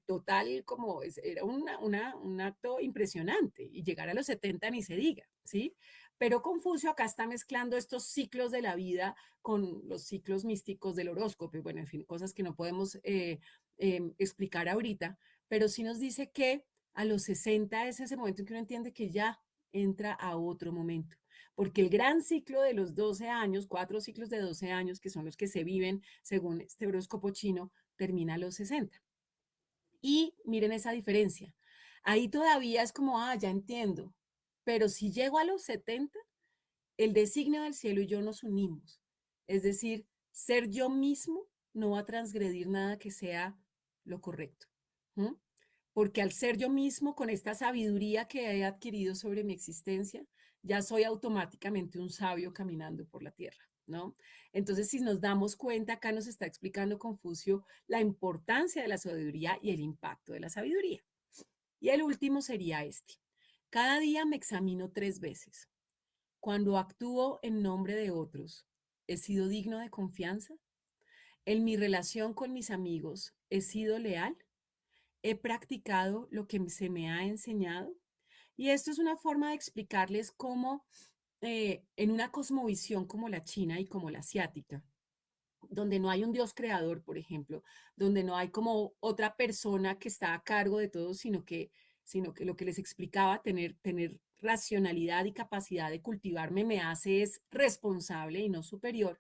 E: total, como era un acto impresionante, y llegar a los 70 ni se diga, ¿sí? Pero Confucio acá está mezclando estos ciclos de la vida con los ciclos místicos del horóscopo, y bueno, en fin, cosas que no podemos explicar ahorita, pero sí nos dice que a los 60 es ese momento en que uno entiende que ya entra a otro momento, porque el gran ciclo de los 12 años, 4 ciclos de 12 años, que son los que se viven según este horóscopo chino, termina a los 60. Y miren esa diferencia. Ahí todavía es como, ya entiendo, pero si llego a los 70, el designio del cielo y yo nos unimos. Es decir, ser yo mismo no va a transgredir nada que sea lo correcto. ¿Mm? Porque al ser yo mismo, con esta sabiduría que he adquirido sobre mi existencia, ya soy automáticamente un sabio caminando por la tierra, ¿no? Entonces, si nos damos cuenta, acá nos está explicando Confucio la importancia de la sabiduría y el impacto de la sabiduría. Y el último sería este. Cada día me examino 3 veces. Cuando actúo en nombre de otros, ¿he sido digno de confianza? ¿En mi relación con mis amigos, he sido leal? ¿He practicado lo que se me ha enseñado? Y esto es una forma de explicarles cómo en una cosmovisión como la china y como la asiática, donde no hay un Dios creador, por ejemplo, donde no hay como otra persona que está a cargo de todo, sino que lo que les explicaba, tener racionalidad y capacidad de cultivarme me hace es responsable y no superior.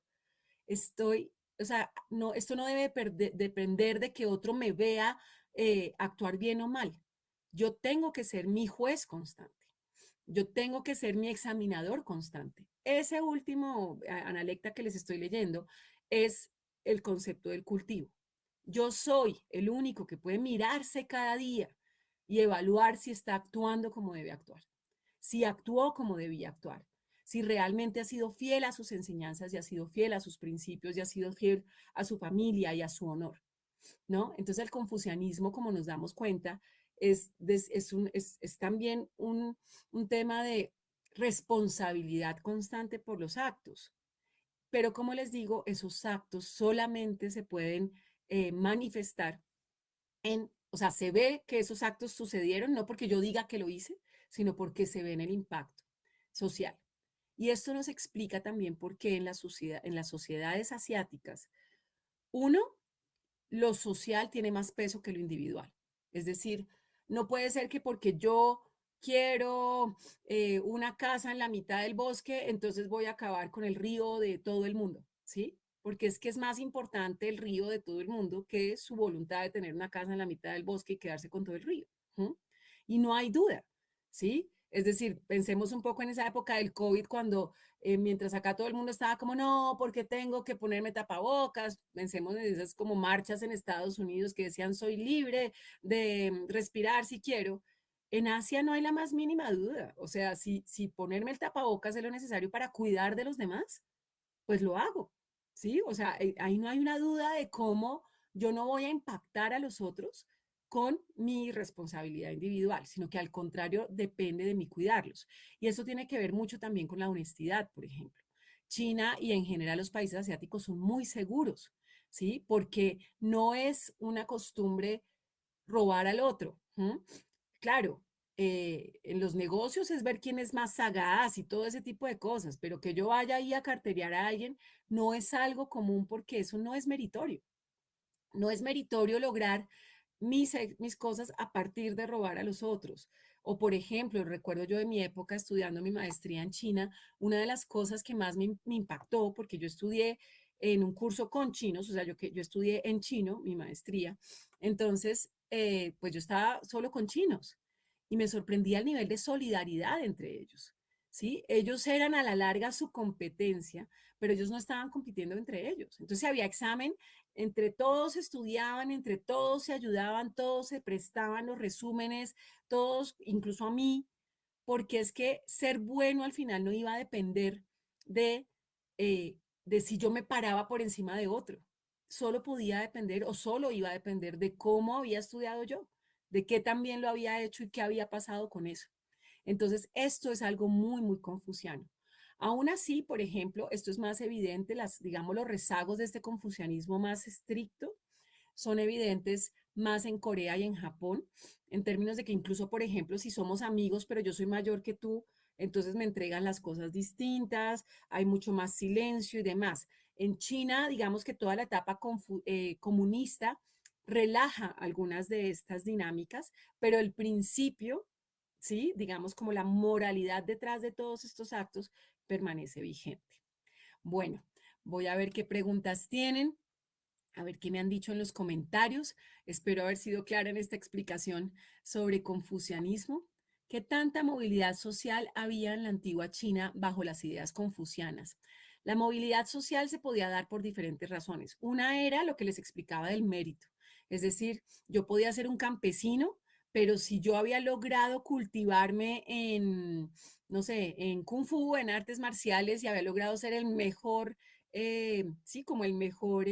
E: O sea, no, esto no debe depender de que otro me vea actuar bien o mal. Yo tengo que ser mi juez constante. Yo tengo que ser mi examinador constante. Ese último analecta que les estoy leyendo es el concepto del cultivo. Yo soy el único que puede mirarse cada día y evaluar si está actuando como debe actuar, si actuó como debía actuar, si realmente ha sido fiel a sus enseñanzas y ha sido fiel a sus principios y ha sido fiel a su familia y a su honor, ¿no? Entonces el confucianismo, como nos damos cuenta, es también un tema de responsabilidad constante por los actos. Pero como les digo, esos actos solamente se pueden manifestar o sea, se ve que esos actos sucedieron no porque yo diga que lo hice, sino porque se ve en el impacto social. Y esto nos explica también por qué en las sociedades asiáticas, uno, lo social tiene más peso que lo individual. Es decir, no puede ser que porque yo quiero una casa en la mitad del bosque, entonces voy a acabar con el río de todo el mundo, ¿sí? porque es que es más importante el río de todo el mundo que su voluntad de tener una casa en la mitad del bosque y quedarse con todo el río. Y no hay duda, ¿sí? Es decir, pensemos un poco en esa época del COVID, cuando mientras acá todo el mundo estaba como, no, porque tengo que ponerme tapabocas. Pensemos en esas como marchas en Estados Unidos que decían, soy libre de respirar si quiero. En Asia no hay la más mínima duda. O sea, si ponerme el tapabocas es lo necesario para cuidar de los demás, pues lo hago, ¿sí? O sea, ahí no hay una duda de cómo yo no voy a impactar a los otros con mi responsabilidad individual, sino que al contrario depende de mí cuidarlos. Y eso tiene que ver mucho también con la honestidad, por ejemplo. China y en general los países asiáticos son muy seguros, ¿sí? Porque no es una costumbre robar al otro. Claro, en los negocios es ver quién es más sagaz y todo ese tipo de cosas, pero que yo vaya ahí a carterear a alguien no es algo común, porque eso no es meritorio. No es meritorio lograr mis cosas a partir de robar a los otros. O, por ejemplo, recuerdo yo de mi época estudiando mi maestría en China, una de las cosas que más me impactó, porque yo estudié en un curso con chinos, o sea, yo estudié en chino, mi maestría, entonces, pues yo estaba solo con chinos y me sorprendía el nivel de solidaridad entre ellos. ¿Sí? Ellos eran a la larga su competencia, pero ellos no estaban compitiendo entre ellos. Entonces, si había examen, entre todos estudiaban, entre todos se ayudaban, todos se prestaban los resúmenes, todos, incluso a mí, porque es que ser bueno al final no iba a depender de, de si yo me paraba por encima de otro. Solo podía depender, o solo iba a depender, de cómo había estudiado yo, de qué también lo había hecho y qué había pasado con eso. Entonces, esto es algo muy, muy confuciano. Aún así, por ejemplo, esto es más evidente, digamos, los rezagos de este confucianismo más estricto son evidentes más en Corea y en Japón, en términos de que incluso, por ejemplo, si somos amigos, pero yo soy mayor que tú, entonces me entregan las cosas distintas, hay mucho más silencio y demás. En China, digamos que toda la etapa comunista relaja algunas de estas dinámicas, pero el principio, ¿sí? Digamos como la moralidad detrás de todos estos actos permanece vigente. Bueno, voy a ver qué preguntas tienen, a ver qué me han dicho en los comentarios. Espero haber sido clara en esta explicación sobre confucianismo. ¿Qué tanta movilidad social había en la antigua China bajo las ideas confucianas? La movilidad social se podía dar por diferentes razones. Una era lo que les explicaba del mérito. Es decir, yo podía ser un campesino, pero si yo había logrado cultivarme en, no sé, en kung fu, en artes marciales, y había logrado ser el mejor, sí, como el mejor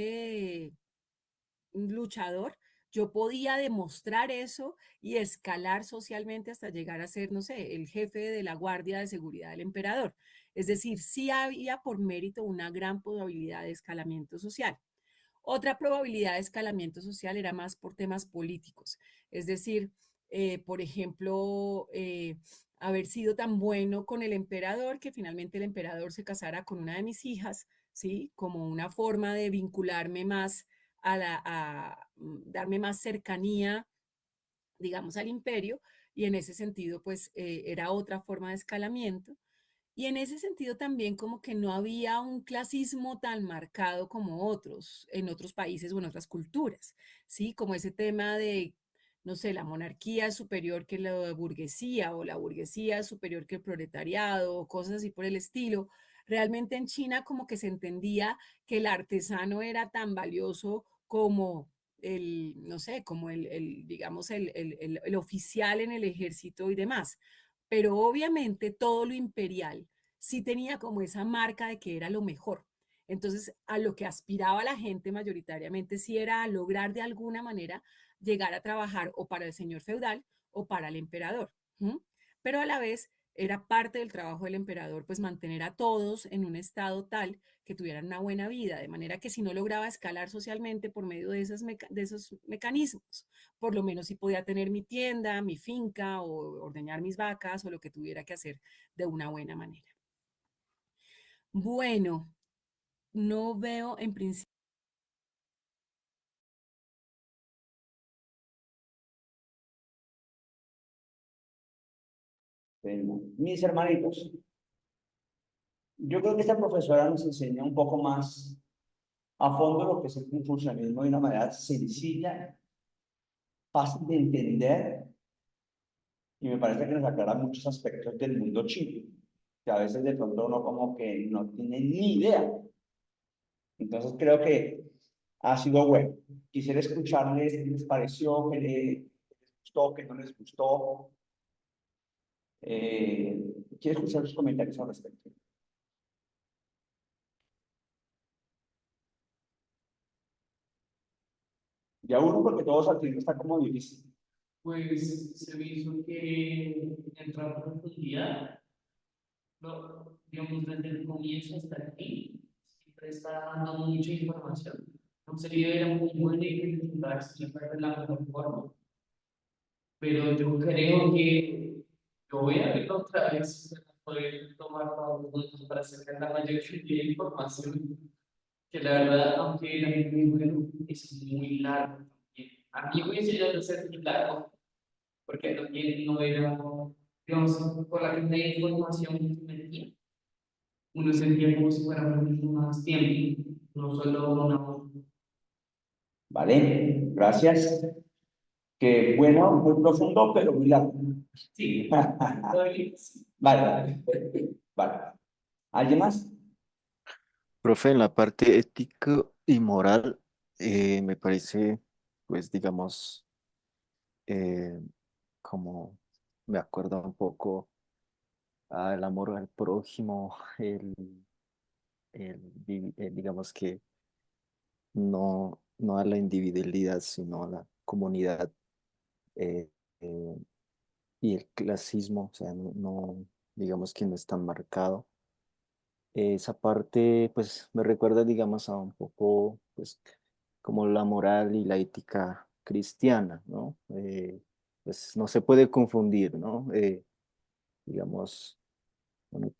E: luchador, yo podía demostrar eso y escalar socialmente hasta llegar a ser, no sé, el jefe de la guardia de seguridad del emperador. Es decir, sí había por mérito una gran probabilidad de escalamiento social. Otra probabilidad de escalamiento social era más por temas políticos, es decir, por ejemplo, haber sido tan bueno con el emperador que finalmente el emperador se casara con una de mis hijas, ¿sí? Como una forma de vincularme más darme más cercanía, digamos, al imperio, y en ese sentido, pues, era otra forma de escalamiento. Y en ese sentido también como que no había un clasismo tan marcado como otros, en otros países o en otras culturas, ¿sí? Como ese tema de, no sé, la monarquía es superior que la burguesía, o la burguesía es superior que el proletariado, o cosas así por el estilo. Realmente en China como que se entendía que el artesano era tan valioso como no sé, como digamos, el oficial en el ejército y demás. Pero obviamente todo lo imperial sí tenía como esa marca de que era lo mejor. Entonces, a lo que aspiraba la gente mayoritariamente sí era a lograr de alguna manera llegar a trabajar o para el señor feudal o para el emperador. Pero a la vez era parte del trabajo del emperador, pues mantener a todos en un estado tal que tuvieran una buena vida, de manera que si no lograba escalar socialmente por medio de esos mecanismos, por lo menos si podía tener mi tienda, mi finca, o ordeñar mis vacas, o lo que tuviera que hacer de una buena manera. Bueno, no veo en principio.
B: Mis hermanitos, yo creo que esta profesora nos enseña un poco más a fondo lo que es el confucianismo de una manera sencilla, fácil de entender, y me parece que nos aclara muchos aspectos del mundo chino, que a veces de pronto uno como que no tiene ni idea. Entonces creo que ha sido bueno. Quisiera escucharles qué les pareció, qué les gustó, qué no les gustó. Quiero escuchar sus comentarios al respecto. Ya uno, porque todos al final está como difícil.
A: Pues se me hizo que entró a profundidad, digamos, desde el comienzo hasta aquí, siempre está dando mucha información. Entonces, el video era muy bueno y que intentaba explicar de la mejor forma, pero yo creo que yo voy a verlo otra vez para poder tomar pautas para sacar la mayor cantidad de información, que la verdad, aunque era muy bueno, es muy largo también. A mí me hubiese llegado a ser muy largo, porque también no era, digamos, por la cantidad de información que metía, uno sentía como si fuera mucho más tiempo, no solo una hora.
B: ¿Vale? Gracias. Que bueno, muy profundo, pero muy largo.
A: Sí, todavía sí.
B: Vale, vale. ¿Alguien más?
F: Profe, en la parte ética y moral, me parece, pues digamos, eh, como me acuerda un poco al amor al prójimo, digamos que no a la individualidad, sino a la comunidad, eh, eh, y el clasismo, o sea, digamos que no es tan marcado. Esa parte, pues, me recuerda, digamos, a un poco, pues, como la moral y la ética cristiana, ¿no? Pues no se puede confundir, ¿no? Digamos, con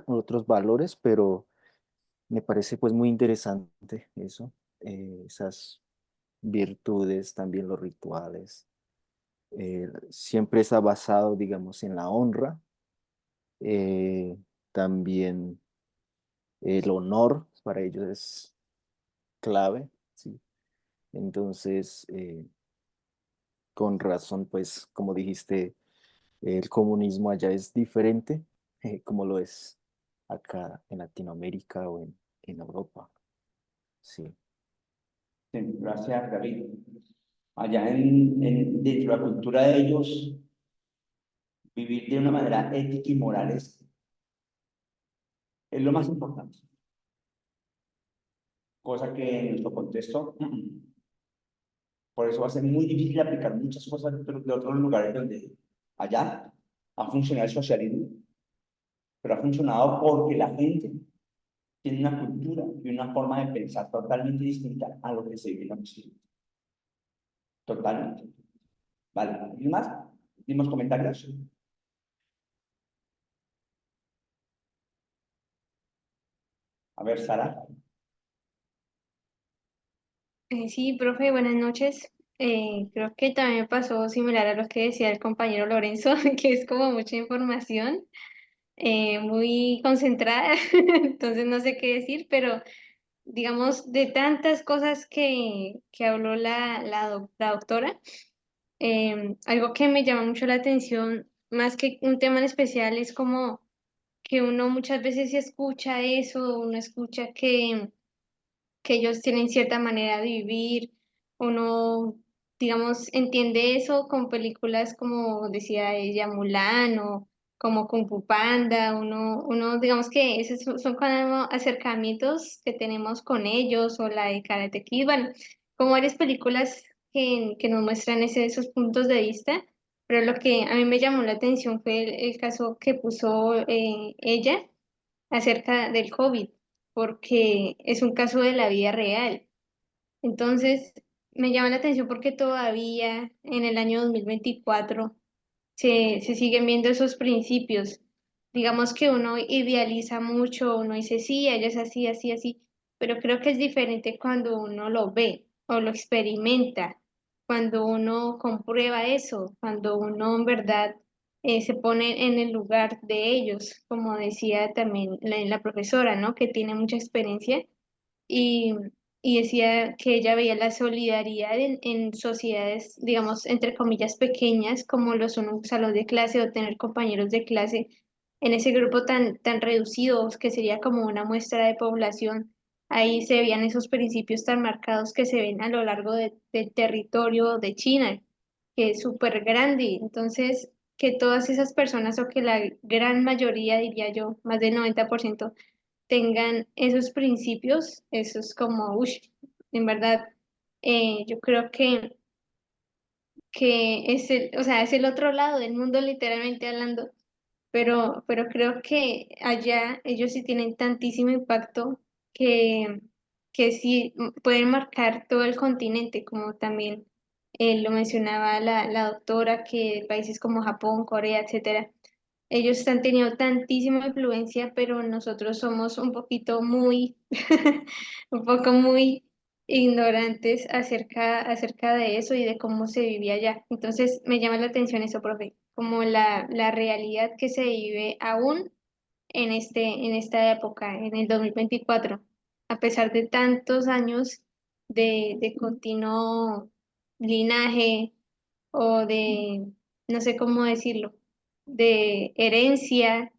F: otros valores, pero me parece, pues, muy interesante eso, esas virtudes, también los rituales. Siempre está basado, digamos, en la honra, eh, también el honor para ellos es clave, ¿sí? Entonces, con razón, pues, como dijiste, el comunismo allá es diferente, como lo es acá en Latinoamérica o en Europa, sí.
B: Sí, gracias, David. Allá dentro de la cultura de ellos, vivir de una manera ética y moral es lo más importante. Cosa que en nuestro contexto, por eso va a ser muy difícil aplicar muchas cosas de otros lugares donde allá ha funcionado el socialismo, pero ha funcionado porque la gente tiene una cultura y una forma de pensar totalmente distinta a lo que se vive en Occidente. Totalmente. Vale, ¿y más? ¿Dimos comentarios? A ver, Sara.
G: Sí, profe, buenas noches. Creo que también me pasó similar a lo que decía el compañero Lorenzo, que es como mucha información, muy concentrada, entonces no sé qué decir, pero digamos, de tantas cosas que habló la doctora, algo que me llama mucho la atención, más que un tema en especial, es como que uno muchas veces sí escucha eso, uno escucha que ellos tienen cierta manera de vivir, uno, digamos, entiende eso con películas como decía ella, Mulan o como Kung Fu Panda, digamos que esos son como acercamientos que tenemos con ellos o la de Karate Kid, bueno, como varias películas que nos muestran esos puntos de vista, pero lo que a mí me llamó la atención fue el caso que puso ella acerca del COVID, porque es un caso de la vida real. Entonces, me llama la atención porque todavía en el año 2024 se siguen viendo esos principios. Digamos que uno idealiza mucho, uno dice, sí, ella es así, así, así, pero creo que es diferente cuando uno lo ve o lo experimenta, cuando uno comprueba eso, cuando uno en verdad se pone en el lugar de ellos, como decía también la profesora, ¿no? Que tiene mucha experiencia y, y decía que ella veía la solidaridad en sociedades, digamos, entre comillas, pequeñas, como lo son un salón de clase o tener compañeros de clase en ese grupo tan reducido, que sería como una muestra de población. Ahí se veían esos principios tan marcados que se ven a lo largo del territorio de China, que es súper grande. Entonces, que todas esas personas, o que la gran mayoría, diría yo, más del 90%, tengan esos principios, eso es como, uff, en verdad, yo creo que es el, o sea, es el otro lado del mundo literalmente hablando, pero creo que allá ellos sí tienen tantísimo impacto que, que sí pueden marcar todo el continente, como también lo mencionaba la doctora, que países como Japón, Corea, etcétera, ellos han tenido tantísima influencia, pero nosotros somos un poquito muy, un poco muy ignorantes acerca de eso y de cómo se vivía allá. Entonces me llama la atención eso, profe, como la realidad que se vive aún en esta época, en el 2024, a pesar de tantos años de continuo linaje o de, no sé cómo decirlo, de herencia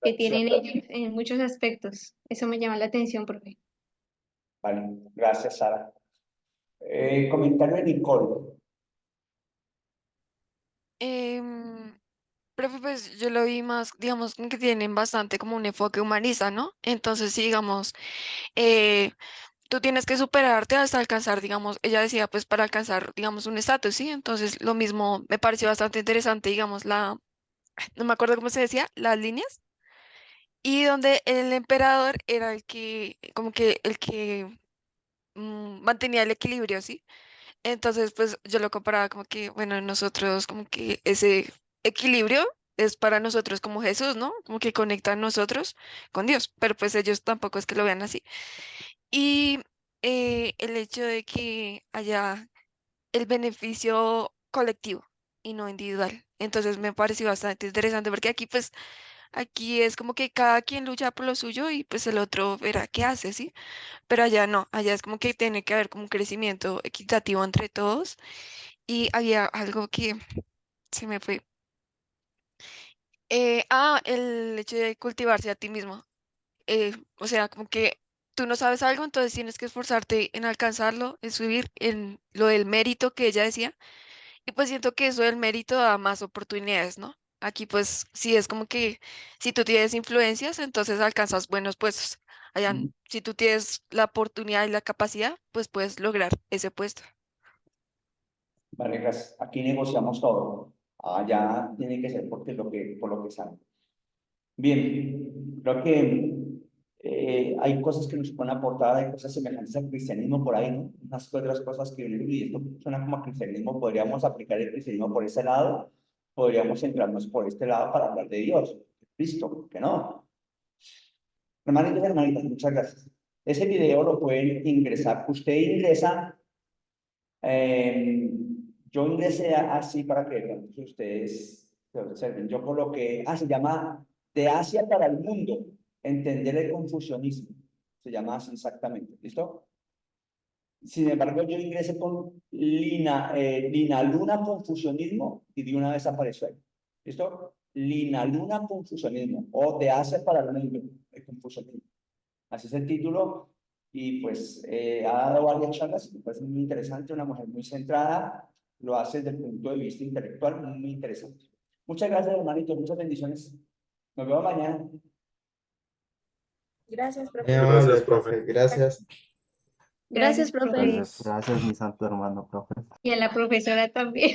G: que tienen ellos en muchos aspectos. Eso me llama la atención, profe.
B: Vale, gracias, Sara. Comentario de Nicole.
H: Em, Profe, pues yo lo vi más, digamos, como que tienen bastante como un enfoque humanista, ¿no? Entonces, sí, digamos, eh, tú tienes que superarte hasta alcanzar, digamos, ella decía, pues para alcanzar, digamos, un estatus, ¿sí? Entonces, lo mismo me pareció bastante interesante, digamos, no me acuerdo cómo se decía, las líneas, y donde el emperador era el que, como que el que mantenía el equilibrio, ¿sí? Entonces, pues yo lo comparaba como que, bueno, nosotros como que ese equilibrio es para nosotros como Jesús, ¿no? Como que conecta a nosotros con Dios, pero pues ellos tampoco es que lo vean así. Y el hecho de que haya el beneficio colectivo y no individual. Entonces me pareció bastante interesante porque aquí pues, aquí es como que cada quien lucha por lo suyo y pues el otro verá qué hace, ¿sí? Pero allá no, allá es como que tiene que haber como un crecimiento equitativo entre todos y había algo que se me fue. El hecho de cultivarse a ti mismo. O sea, como que tú no sabes algo, entonces tienes que esforzarte en alcanzarlo, en subir, en lo del mérito que ella decía. Y pues siento que eso del mérito da más oportunidades, ¿no? Aquí pues sí es como que si tú tienes influencias, entonces alcanzas buenos puestos. Allá, si tú tienes la oportunidad y la capacidad, pues puedes lograr ese puesto.
B: Vale, gracias. Aquí negociamos todo. Allá tiene que ser porque por lo que sale. Bien, creo que hay cosas que nos pueden aportar, hay cosas semejantes al cristianismo por ahí, ¿no? Unas otras cosas que vienen y esto suena como a cristianismo, podríamos aplicar el cristianismo por ese lado, podríamos centrarnos por este lado para hablar de Dios, de Cristo, ¿por qué no? Hermanitos y hermanitas, muchas gracias. Ese video lo pueden ingresar. Usted ingresa, eh, yo ingresé así para que ustedes se observen. Yo coloqué, se llama De Asia para el Mundo, entender el confucianismo. Se llama así exactamente, ¿listo? Sin embargo, yo ingresé con Lina Luna Confucianismo y de una vez apareció ahí. ¿Listo? Lina Luna Confucianismo o De Asia para el Mundo, el confucianismo. Así es el título y pues ha dado varias charlas, me parece muy interesante, una mujer muy centrada, lo hace desde el punto de vista intelectual, muy interesante. Muchas gracias, hermanito, muchas bendiciones. Nos vemos mañana.
I: Gracias,
J: Muy
I: profe.
J: amable, profe. Gracias.
I: Gracias, profe.
F: Gracias, gracias, mi santo hermano, profe.
G: Y a la profesora también.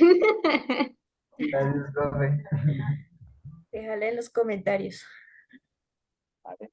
J: Gracias, profe.
I: Déjale en los comentarios.
B: Vale.